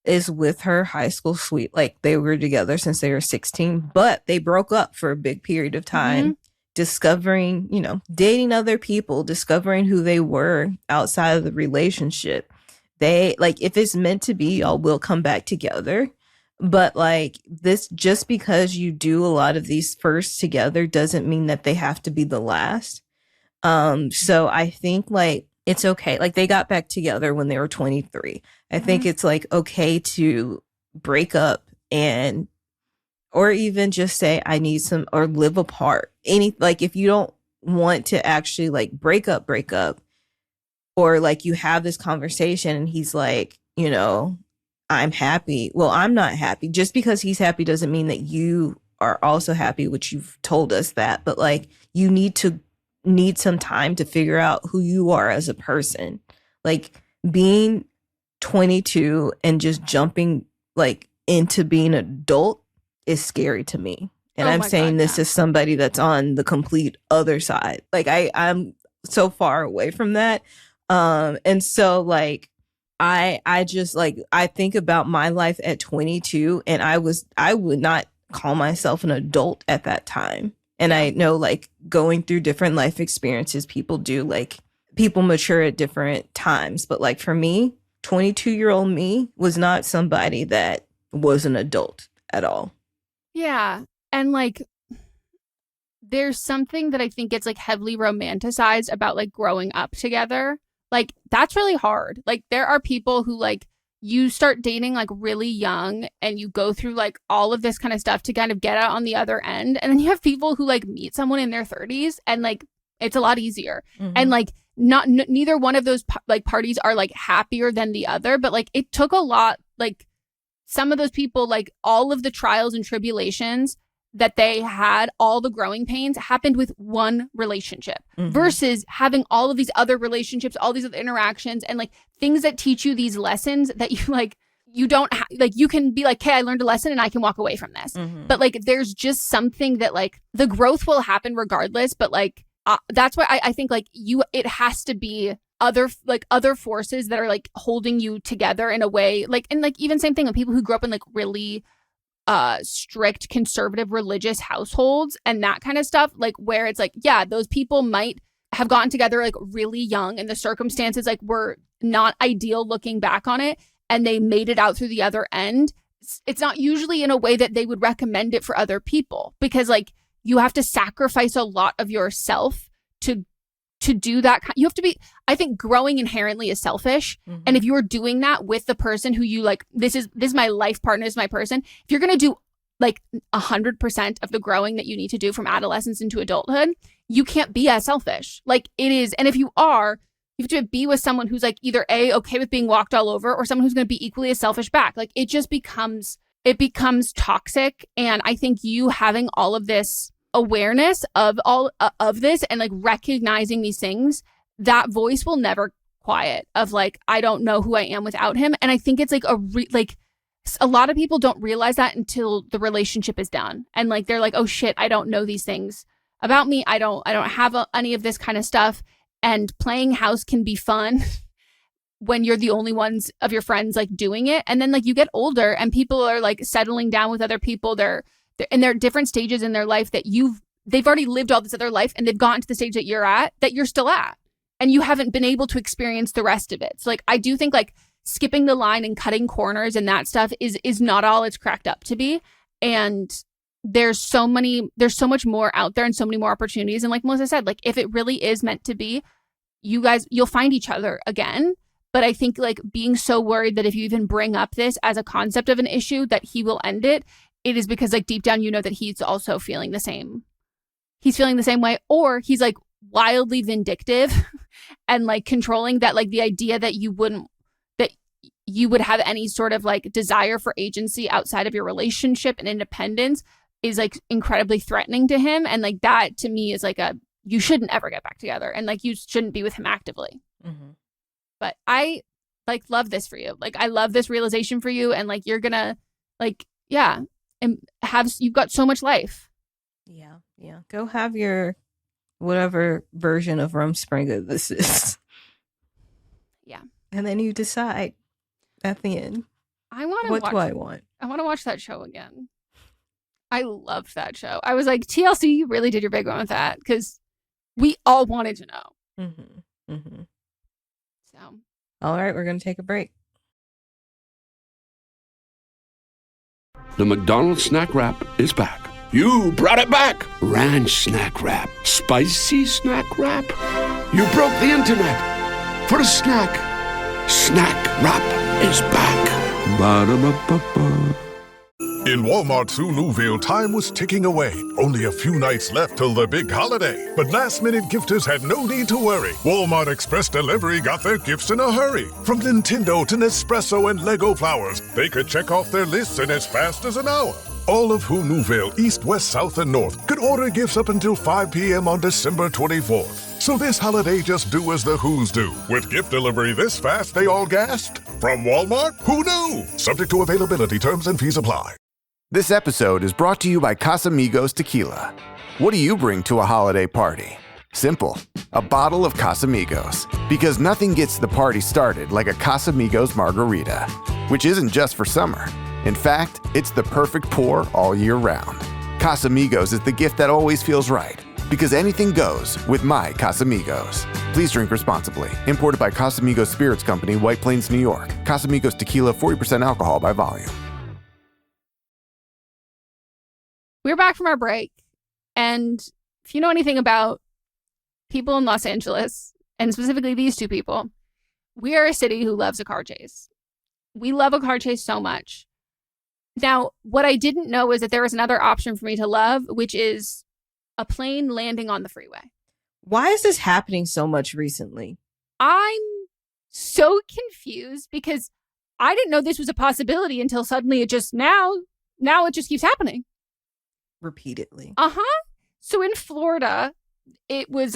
is with her high school sweet. Like they were together since they were 16, but they broke up for a big period of time, discovering, dating other people, discovering who they were outside of the relationship. They like, if it's meant to be, y'all will come back together. But like this, just because you do a lot of these firsts together doesn't mean that they have to be the last. So I think like it's okay. Like they got back together when they were 23. I think it's like okay to break up or even just say I need some, or live apart. Like if you don't want to actually like break up, or like you have this conversation and he's like, I'm happy. Well, I'm not happy. Just because he's happy doesn't mean that you are also happy, which you've told us that. But like you need some time to figure out who you are as a person. Like being 22 and just jumping like into being an adult is scary to me. And I'm saying this as somebody that's on the complete other side. Like I'm so far away from that. And so like I just like, I think about my life at 22 and I would not call myself an adult at that time. And I know like going through different life experiences, people mature at different times. But like for me, 22-year-old me was not somebody that was an adult at all. Yeah. And like, there's something that I think gets like heavily romanticized about like growing up together. Like that's really hard. Like there are people who like you start dating like really young and you go through like all of this kind of stuff to kind of get out on the other end. And then you have people who like meet someone in their 30s and like it's a lot easier. And like neither one of those like parties are like happier than the other, but like it took a lot. Like some of those people, like all of the trials and tribulations that they had, all the growing pains happened with one relationship versus having all of these other relationships, all these other interactions and like things that teach you these lessons that you like, you don't like, you can be like, hey, I learned a lesson and I can walk away from this. But like, there's just something that like the growth will happen regardless. But like, that's why I think like it has to be other forces that are like holding you together in a way like, and like even same thing with people who grew up in like really strict conservative religious households and that kind of stuff, like where it's like, yeah, those people might have gotten together like really young and the circumstances like were not ideal looking back on it and they made it out through the other end. It's not usually in a way that they would recommend it for other people, because like you have to sacrifice a lot of yourself to do that. You have to be, I think growing inherently is selfish. And if you are doing that with the person who you like, this is my life partner, this is my person. If you're going to do like 100% of the growing that you need to do from adolescence into adulthood, you can't be as selfish. Like it is. And if you are, you have to be with someone who's like either okay with being walked all over or someone who's going to be equally as selfish back. Like it just becomes toxic. And I think you having all of this awareness of all of this and like recognizing these things, that voice will never quiet of like, I don't know who I am without him. And I think it's like a lot of people don't realize that until the relationship is done. And like, they're like, oh shit, I don't know these things about me. I don't have any of this kind of stuff. And playing house can be fun when you're the only ones of your friends like doing it. And then like you get older and people are like settling down with other people. They're and there are different stages in their life that they've already lived all this other life and they've gotten to the stage that you're still at, and you haven't been able to experience the rest of it. So like, I do think like skipping the line and cutting corners and that stuff is not all it's cracked up to be. And there's so much more out there and so many more opportunities. And like Melissa said, like if it really is meant to be, you'll find each other again. But I think like being so worried that if you even bring up this as a concept of an issue that he will end it, it is because like deep down you know that he's also feeling the same. He's feeling the same way, or he's like wildly vindictive and like controlling, that like the idea that you would have any sort of like desire for agency outside of your relationship and independence is like incredibly threatening to him. And like that to me is like you shouldn't ever get back together, and like you shouldn't be with him actively. Mm-hmm. But I like love this for you. Like I love this realization for you, and like you're gonna like, yeah, and you've got so much life. Yeah. Go have your whatever version of Rumspringa this is. Yeah. And then you decide at the end. What do I want? I want to watch that show again. I loved that show. I was like, TLC, you really did your big one with that, because we all wanted to know. So. All right, we're going to take a break. The McDonald's snack wrap is back. You brought it back. Ranch snack wrap. Spicy snack wrap. You broke the internet for a snack. Snack wrap is back. Ba-da-ba-ba-ba. In Walmart's Nouville, time was ticking away. Only a few nights left till the big holiday. But last-minute gifters had no need to worry. Walmart Express Delivery got their gifts in a hurry. From Nintendo to Nespresso and Lego flowers, they could check off their lists in as fast as an hour. All of Nouville, East, West, South, and North, could order gifts up until 5 p.m. on December 24th. So this holiday, just do as the Who's do. With gift delivery this fast, they all gasped. From Walmart? Who knew? Subject to availability, terms and fees apply. This episode is brought to you by Casamigos Tequila. What do you bring to a holiday party? Simple. A bottle of Casamigos. Because nothing gets the party started like a Casamigos margarita. Which isn't just for summer. In fact, it's the perfect pour all year round. Casamigos is the gift that always feels right. Because anything goes with my Casamigos. Please drink responsibly. Imported by Casamigos Spirits Company, White Plains, New York. Casamigos Tequila, 40% alcohol by volume. We're back from our break, and if you know anything about people in Los Angeles, and specifically these two people, we are a city who loves a car chase. We love a car chase so much. Now, what I didn't know is that there was another option for me to love, which is a plane landing on the freeway. Why is this happening so much recently? I'm so confused because I didn't know this was a possibility until suddenly it just now it just keeps happening. Repeatedly. So in Florida, it was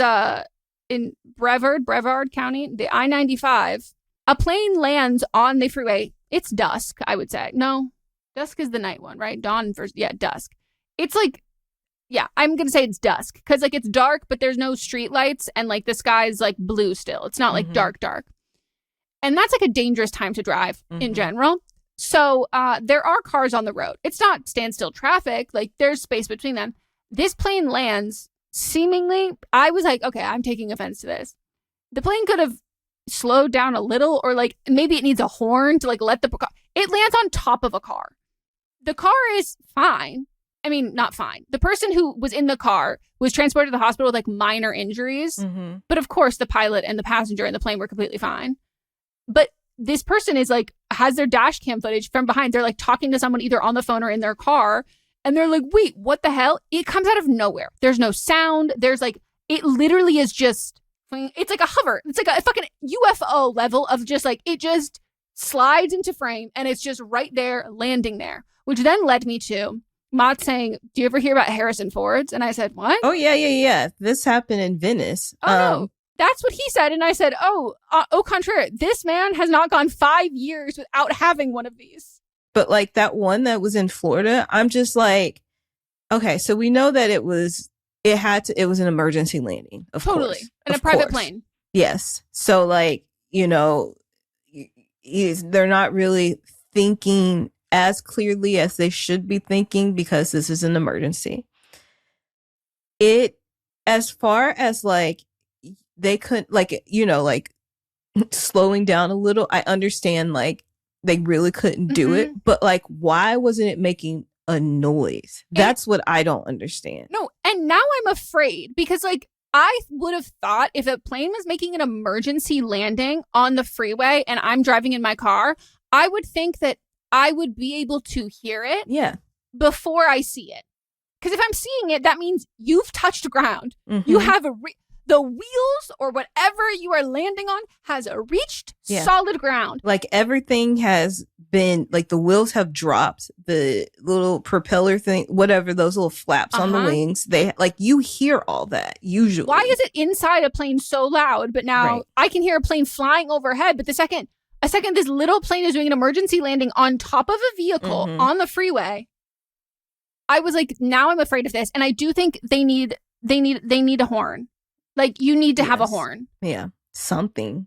in Brevard County, the I-95. A plane lands on the freeway. It's dusk, I would say. No, dusk is the night one, right? Dawn first. Yeah, dusk. It's like, yeah, I'm going to say it's dusk because like it's dark, but there's no street lights and like the sky's like blue still. It's not like dark. And that's like a dangerous time to drive in general. So there are cars on the road. It's not standstill traffic. Like there's space between them. This plane lands seemingly. I was like, okay, I'm taking offense to this. The plane could have slowed down a little, or like maybe it needs a horn to like let the car. It lands on top of a car. The car is fine. I mean, not fine. The person who was in the car was transported to the hospital with like minor injuries. But of course, the pilot and the passenger in the plane were completely fine. But this person is like, has their dash cam footage from behind. They're like talking to someone either on the phone or in their car. And they're like, wait, what the hell? It comes out of nowhere. There's no sound. There's like, it literally is just, it's like a hover. It's like a fucking UFO level of just like, it just slides into frame and it's just right there, landing there. Which then led me to Mott saying, do you ever hear about Harrison Fords? And I said, what? Oh, yeah. This happened in Venice. No. That's what he said. And I said, au contraire, this man has not gone 5 years without having one of these. But like that one that was in Florida, I'm just like, okay, so we know that it was an emergency landing. Of totally. Course. In a private plane. Yes. So like, they're not really thinking as clearly as they should be thinking because this is an emergency. As far as like, they couldn't like slowing down a little. I understand like they really couldn't do it, but like why wasn't it making a noise. That's what I don't understand. No, and now I'm afraid because like I would have thought if a plane was making an emergency landing on the freeway and I'm driving in my car, I would think that I would be able to hear it before I see it. Because if I'm seeing it, that means you've touched ground. Mm-hmm. You have the wheels or whatever you are landing on has reached solid ground. Like everything has been, like the wheels have dropped, the little propeller thing, whatever, those little flaps on the wings, they like you hear all that usually. Why is it inside a plane so loud? But now I can hear a plane flying overhead. But a second this little plane is doing an emergency landing on top of a vehicle on the freeway. I was like, now I'm afraid of this. And I do think they need a horn. Like, you need to have a horn. Yeah. Something.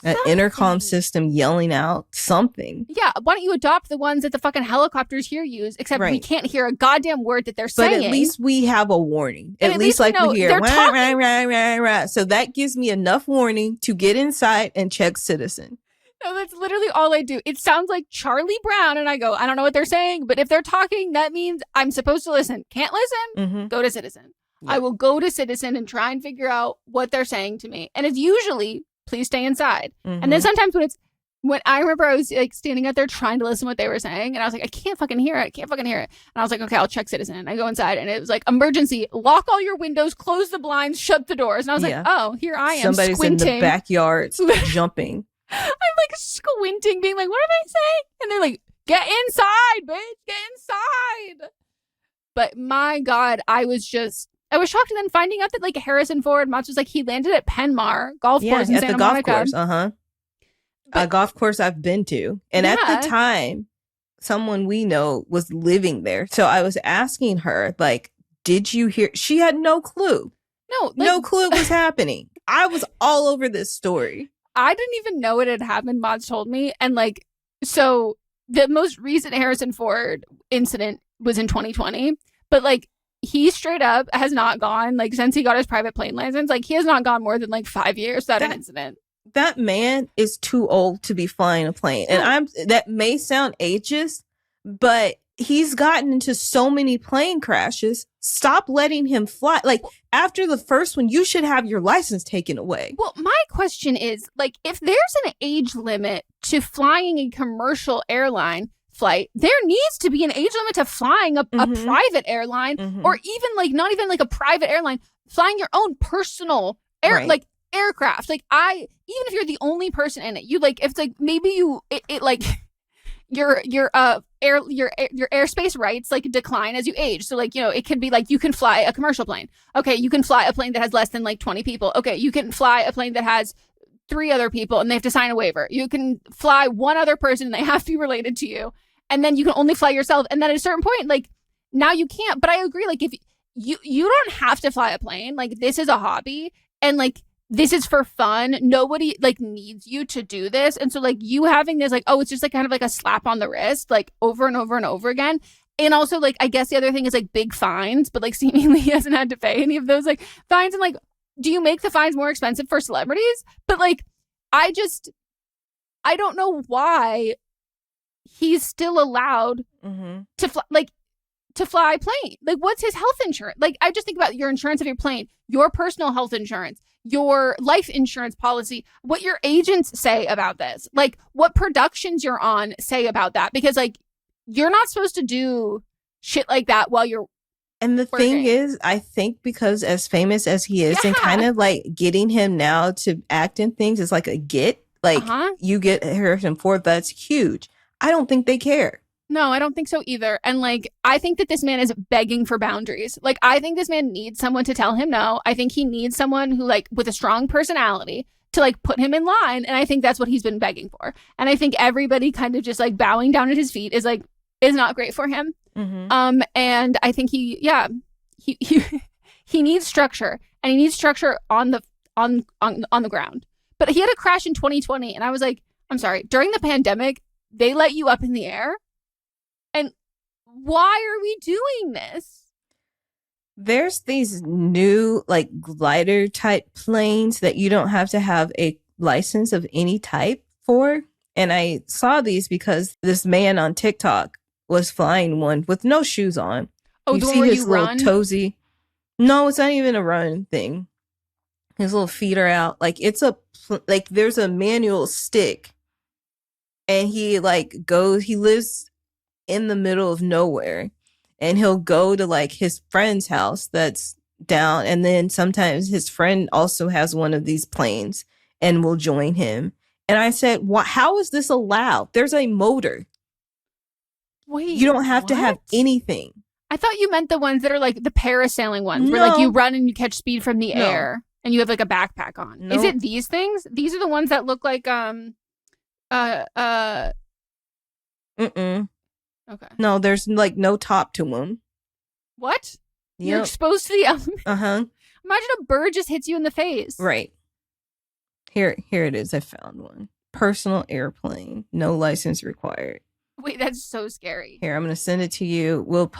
An intercom system yelling out something. Yeah. Why don't you adopt the ones that the fucking helicopters here use? Except we can't hear a goddamn word that they're saying. But at least we have a warning. At least like we hear, rah, rah, rah, rah, rah. So that gives me enough warning to get inside and check Citizen. No, that's literally all I do. It sounds like Charlie Brown. And I go, I don't know what they're saying. But if they're talking, that means I'm supposed to listen. Can't listen? Go to Citizen. Yeah. I will go to Citizen and try and figure out what they're saying to me. And it's usually, please stay inside. And then sometimes when I remember I was like standing out there trying to listen to what they were saying. And I was like, I can't fucking hear it. And I was like, okay, I'll check Citizen. And I go inside and it was like, emergency, lock all your windows, close the blinds, shut the doors. And I was like, oh, here I am Somebody's squinting. in the backyard jumping. I'm like squinting, being like, what are they saying? And they're like, get inside, bitch, get inside. But my God, I was shocked. And then finding out that like Harrison Ford, Mats was like, he landed at Penmar golf course in Santa Monica. Golf course, a golf course I've been to. And at the time, someone we know was living there. So I was asking her, like, did you hear? She had no clue. No clue was happening. I was all over this story. I didn't even know it had happened. Mods told me. And like, so the most recent Harrison Ford incident was in 2020. But like, he straight up has not gone, like, since he got his private plane license, like, he has not gone more than like 5 years without an incident. That man is too old to be flying a plane. And that may sound ageist, but he's gotten into so many plane crashes. Stop letting him fly. Like, after the first one, you should have your license taken away. Well, my question is, like, if there's an age limit to flying a commercial airline flight, there needs to be an age limit to flying a private airline or even, like, not even like a private airline, flying your own personal aircraft. Like, even if you're the only person in it, you, like, if it's like, maybe like, your airspace rights like decline as you age. So like, you know, it could be like you can fly a commercial plane. Okay, you can fly a plane that has less than like 20 people. Okay, you can fly a plane that has 3 other people and they have to sign a waiver. You can fly one other person and they have to be related to you. And then you can only fly yourself. And then at a certain point, like, now you can't. But I agree, like, if you don't have to fly a plane, like, this is a hobby and like this is for fun. Nobody like needs you to do this. And so like you having this like, oh, it's just like kind of like a slap on the wrist, like over and over and over again. And also like, I guess the other thing is like big fines, but like seemingly he hasn't had to pay any of those like fines. And like, do you make the fines more expensive for celebrities? But like, I don't know why he's still allowed to fly a plane. Like, what's his health insurance? Like, I just think about your insurance of your plane, your personal health insurance, your life insurance policy, what your agents say about this, like what productions you're on say about that, because like you're not supposed to do shit like that while you're And the thing is, I think because as famous as he is and kind of like getting him now to act in things is like a get, like you get Harrison Ford, that's huge. I don't think they care. No, I don't think so either. And like, I think that this man is begging for boundaries. Like, I think this man needs someone to tell him no. I think he needs someone who like with a strong personality to like put him in line. And I think that's what he's been begging for. And I think everybody kind of just like bowing down at his feet is not great for him. And I think he needs structure, and he needs structure on the ground. But he had a crash in 2020. And I was like, I'm sorry, during the pandemic, they let you up in the air. And why are we doing this? There's these new like glider type planes that you don't have to have a license of any type for. And I saw these because this man on TikTok was flying one with no shoes on. Oh, you the see one where his you little run? toesy. No, it's not even a run thing. His little feet are out. Like there's a manual stick, and he lives in the middle of nowhere, and he'll go to like his friend's house that's down, and then sometimes his friend also has one of these planes and will join him. And I said, how is this allowed? There's a motor. Wait, you don't have to have anything. I thought you meant the ones that are like the parasailing ones, where like you run and you catch speed from the air, and you have like a backpack on. Nope. Is it these things? These are the ones that look like Okay. No, there's like no top to them. What? Yep. You're exposed to the element. Uh-huh. Imagine a bird just hits you in the face. Right. Here it is. I found one. Personal airplane. No license required. Wait, that's so scary. Here, I'm going to send it to you. We'll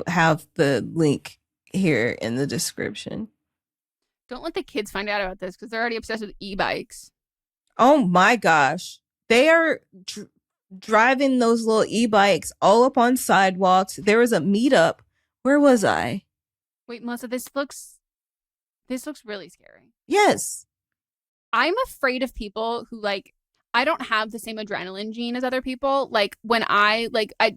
have the link here in the description. Don't let the kids find out about this because they're already obsessed with e-bikes. Oh my gosh. They are driving those little e-bikes all up on sidewalks. There was a meetup. Where was I? Wait, Melissa, this looks really scary. Yes. I'm afraid of people who like, I don't have the same adrenaline gene as other people. Like when I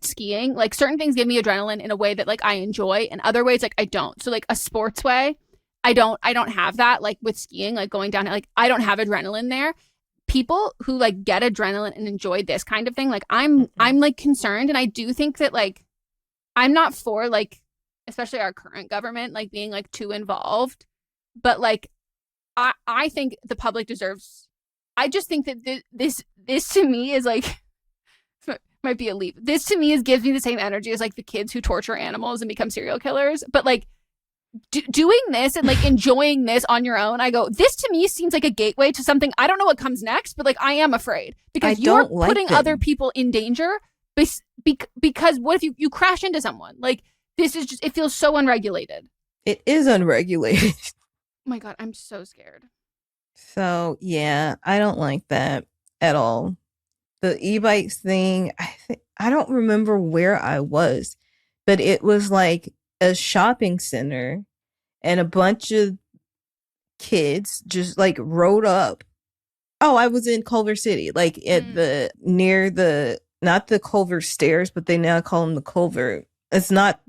skiing, like certain things give me adrenaline in a way that like I enjoy, and other ways like I don't. So like a sports way, I don't have that. Like with skiing, like going down, like I don't have adrenaline there. People who like get adrenaline and enjoy this kind of thing, like I'm like concerned, and I do think that like I'm not for like, especially our current government, like being like too involved, but like I think the public deserves. I just think that this to me is like might be a leap. This to me gives me the same energy as like the kids who torture animals and become serial killers. But like doing this and like enjoying this on your own, I go, this to me seems like a gateway to something. I don't know what comes next, but like I am afraid because you're putting other people in danger. Because what if you crash into someone? Like this is just, it feels so unregulated. It is unregulated. Oh my God, I'm so scared. So, yeah, I don't like that at all. The e-bikes thing, I don't remember where I was, but it was like a shopping center and a bunch of kids just like rode up. Oh, I was in Culver City, like at not the Culver stairs, but they now call them the Culver. It's not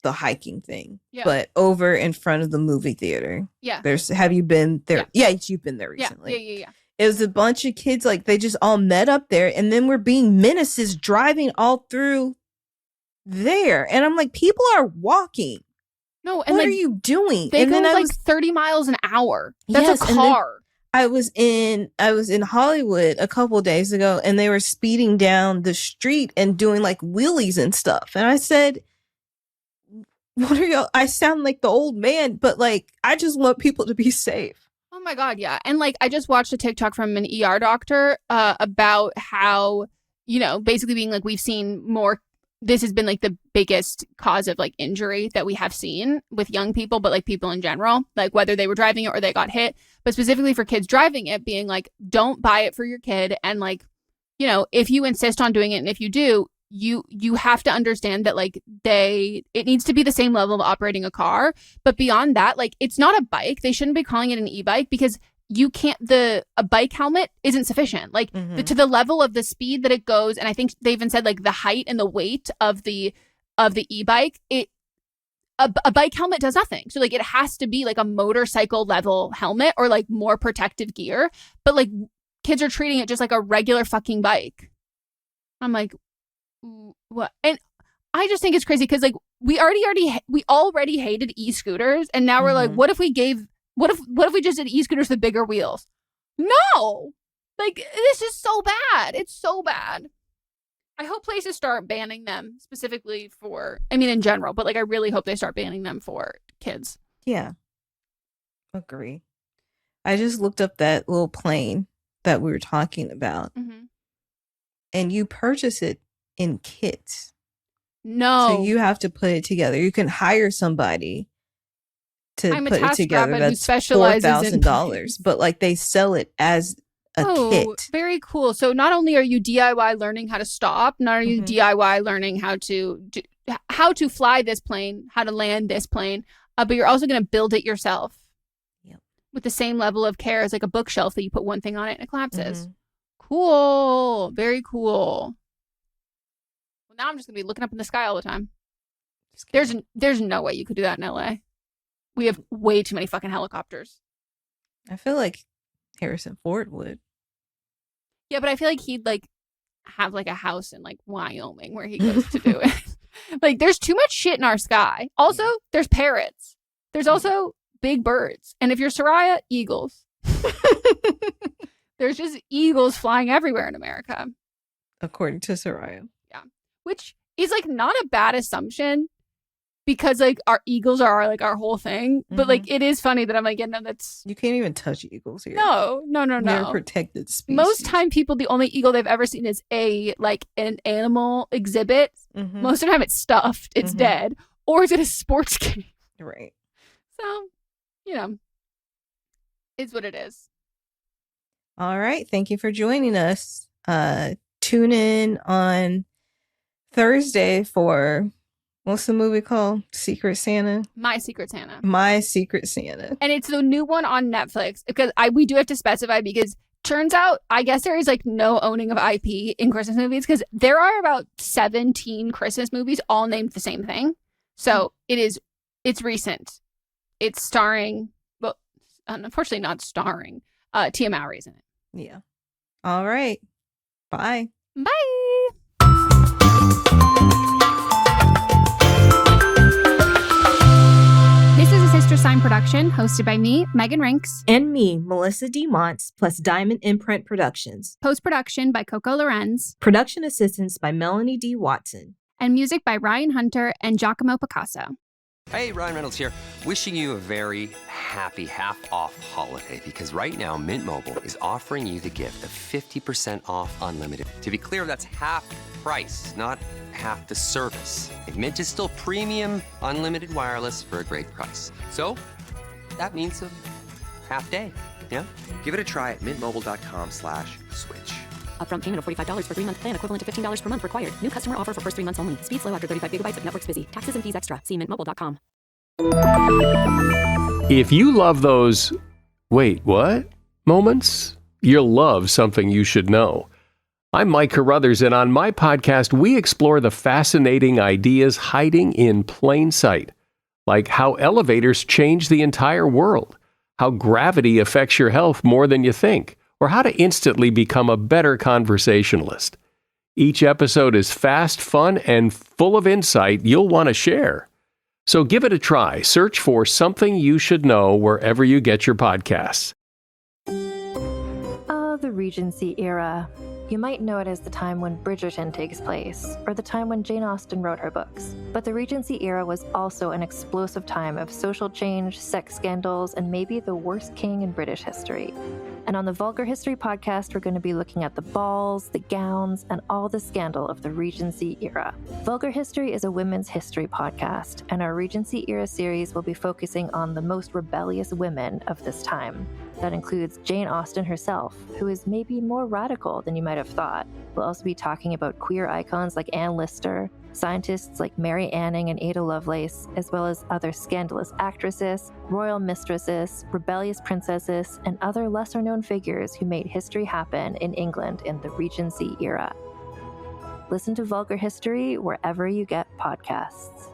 the hiking thing, but over in front of the movie theater. Yeah. Have you been there? Yeah, you've been there recently. Yeah. It was a bunch of kids, like they just all met up there, and then we're being menaces driving all through there. And I'm like, people are walking. No, and what like, are you doing? They and go then like 30 miles an hour. That's a car. I was in Hollywood a couple days ago, and they were speeding down the street and doing like wheelies and stuff. And I said, what are y'all? I sound like the old man, but like, I just want people to be safe. Oh my God, yeah. And like, I just watched a TikTok from an ER doctor about how, basically being like, we've seen more, this has been like the biggest cause of like injury that we have seen with young people, but like people in general, like whether they were driving it or they got hit, but specifically for kids driving it, being like, don't buy it for your kid. And like, if you insist on doing it, and if you do, you have to understand that like it needs to be the same level of operating a car, but beyond that, like it's not a bike. They shouldn't be calling it an e-bike because you can't, a bike helmet isn't sufficient. Like to the level of the speed that it goes. And I think they even said like the height and the weight of the e-bike, a bike helmet does nothing. So like it has to be like a motorcycle level helmet or like more protective gear, but like kids are treating it just like a regular fucking bike. I'm like, what? And I just think it's crazy because like we already hated e-scooters, and now we're like, what if we just did e-scooters with bigger wheels? No, like this is so bad. It's so bad. I hope places start banning them specifically in general, but like I really hope they start banning them for kids. Yeah, agree. I just looked up that little plane that we were talking about, and you purchase it in kits. No. So you have to put it together. You can hire somebody to put it together. That's $4,000. But like they sell it as kit. Very cool. So not only are you DIY learning how to stop, not are you DIY learning how to fly this plane, how to land this plane, but you're also going to build it yourself. Yep. With the same level of care as like a bookshelf that you put one thing on it and it collapses. Cool. Very cool. Well, now I'm just going to be looking up in the sky all the time. There's no way you could do that in LA. We have way too many fucking helicopters. I feel like Harrison Ford would. Yeah, but I feel like he'd like have like a house in like Wyoming where he goes to do it. Like there's too much shit in our sky. Also, there's parrots. There's also big birds. And if you're Soraya, eagles. There's just eagles flying everywhere in America. According to Soraya. Yeah. Which is like not a bad assumption because like our eagles are like our whole thing. But like it is funny that I'm like, yeah, no, that's... You can't even touch eagles here. No. They're a protected species. Most time people, the only eagle they've ever seen is an animal exhibit. Most of the time it's stuffed, it's dead, or is it a sports game? Right. So, you know, it's what it is. All right. Thank you for joining us. Tune in on Thursday for, what's the movie called? Secret Santa? My Secret Santa. My Secret Santa. And it's the new one on Netflix because we do have to specify because turns out, I guess there is like no owning of IP in Christmas movies because there are about 17 Christmas movies all named the same thing. So it's recent. It's starring, well, unfortunately not starring, Tia Mowry's in it. Yeah. All right. Bye. Bye. This is a Sister Sign production hosted by me, Megan Rinks. And me, Melissa D. Montz, plus Diamond Imprint Productions. Post-production by Coco Lorenz. Production assistance by Melanie D. Watson. And music by Ryan Hunter and Giacomo Picasso. Hey, Ryan Reynolds here. Wishing you a very happy half-off holiday because right now Mint Mobile is offering you the gift of 50% off unlimited. To be clear, that's half price, not half the service. Mint is still premium unlimited wireless for a great price. So that means a half day, yeah? Give it a try at mintmobile.com/switch. Upfront payment of $45 for 3-month plan equivalent to $15 per month required. New customer offer for first 3 months only. Speed slow after 35 gigabytes if network's busy. Taxes and fees extra. See mintmobile.com. If you love those, wait, what? Moments, you'll love Something You Should Know. I'm Mike Carruthers, and on my podcast, we explore the fascinating ideas hiding in plain sight, like how elevators change the entire world, how gravity affects your health more than you think, or how to instantly become a better conversationalist. Each episode is fast, fun, and full of insight you'll want to share. So give it a try. Search for Something You Should Know wherever you get your podcasts. The Regency era. You might know it as the time when Bridgerton takes place, or the time when Jane Austen wrote her books. But the Regency era was also an explosive time of social change, sex scandals, and maybe the worst king in British history. And on the Vulgar History podcast, we're going to be looking at the balls, the gowns, and all the scandal of the Regency era. Vulgar History is a women's history podcast, and our Regency era series will be focusing on the most rebellious women of this time. That includes Jane Austen herself, who is maybe more radical than you might have thought. We'll also be talking about queer icons like Anne Lister, scientists like Mary Anning and Ada Lovelace, as well as other scandalous actresses, royal mistresses, rebellious princesses, and other lesser-known figures who made history happen in England in the Regency era. Listen to Vulgar History wherever you get podcasts.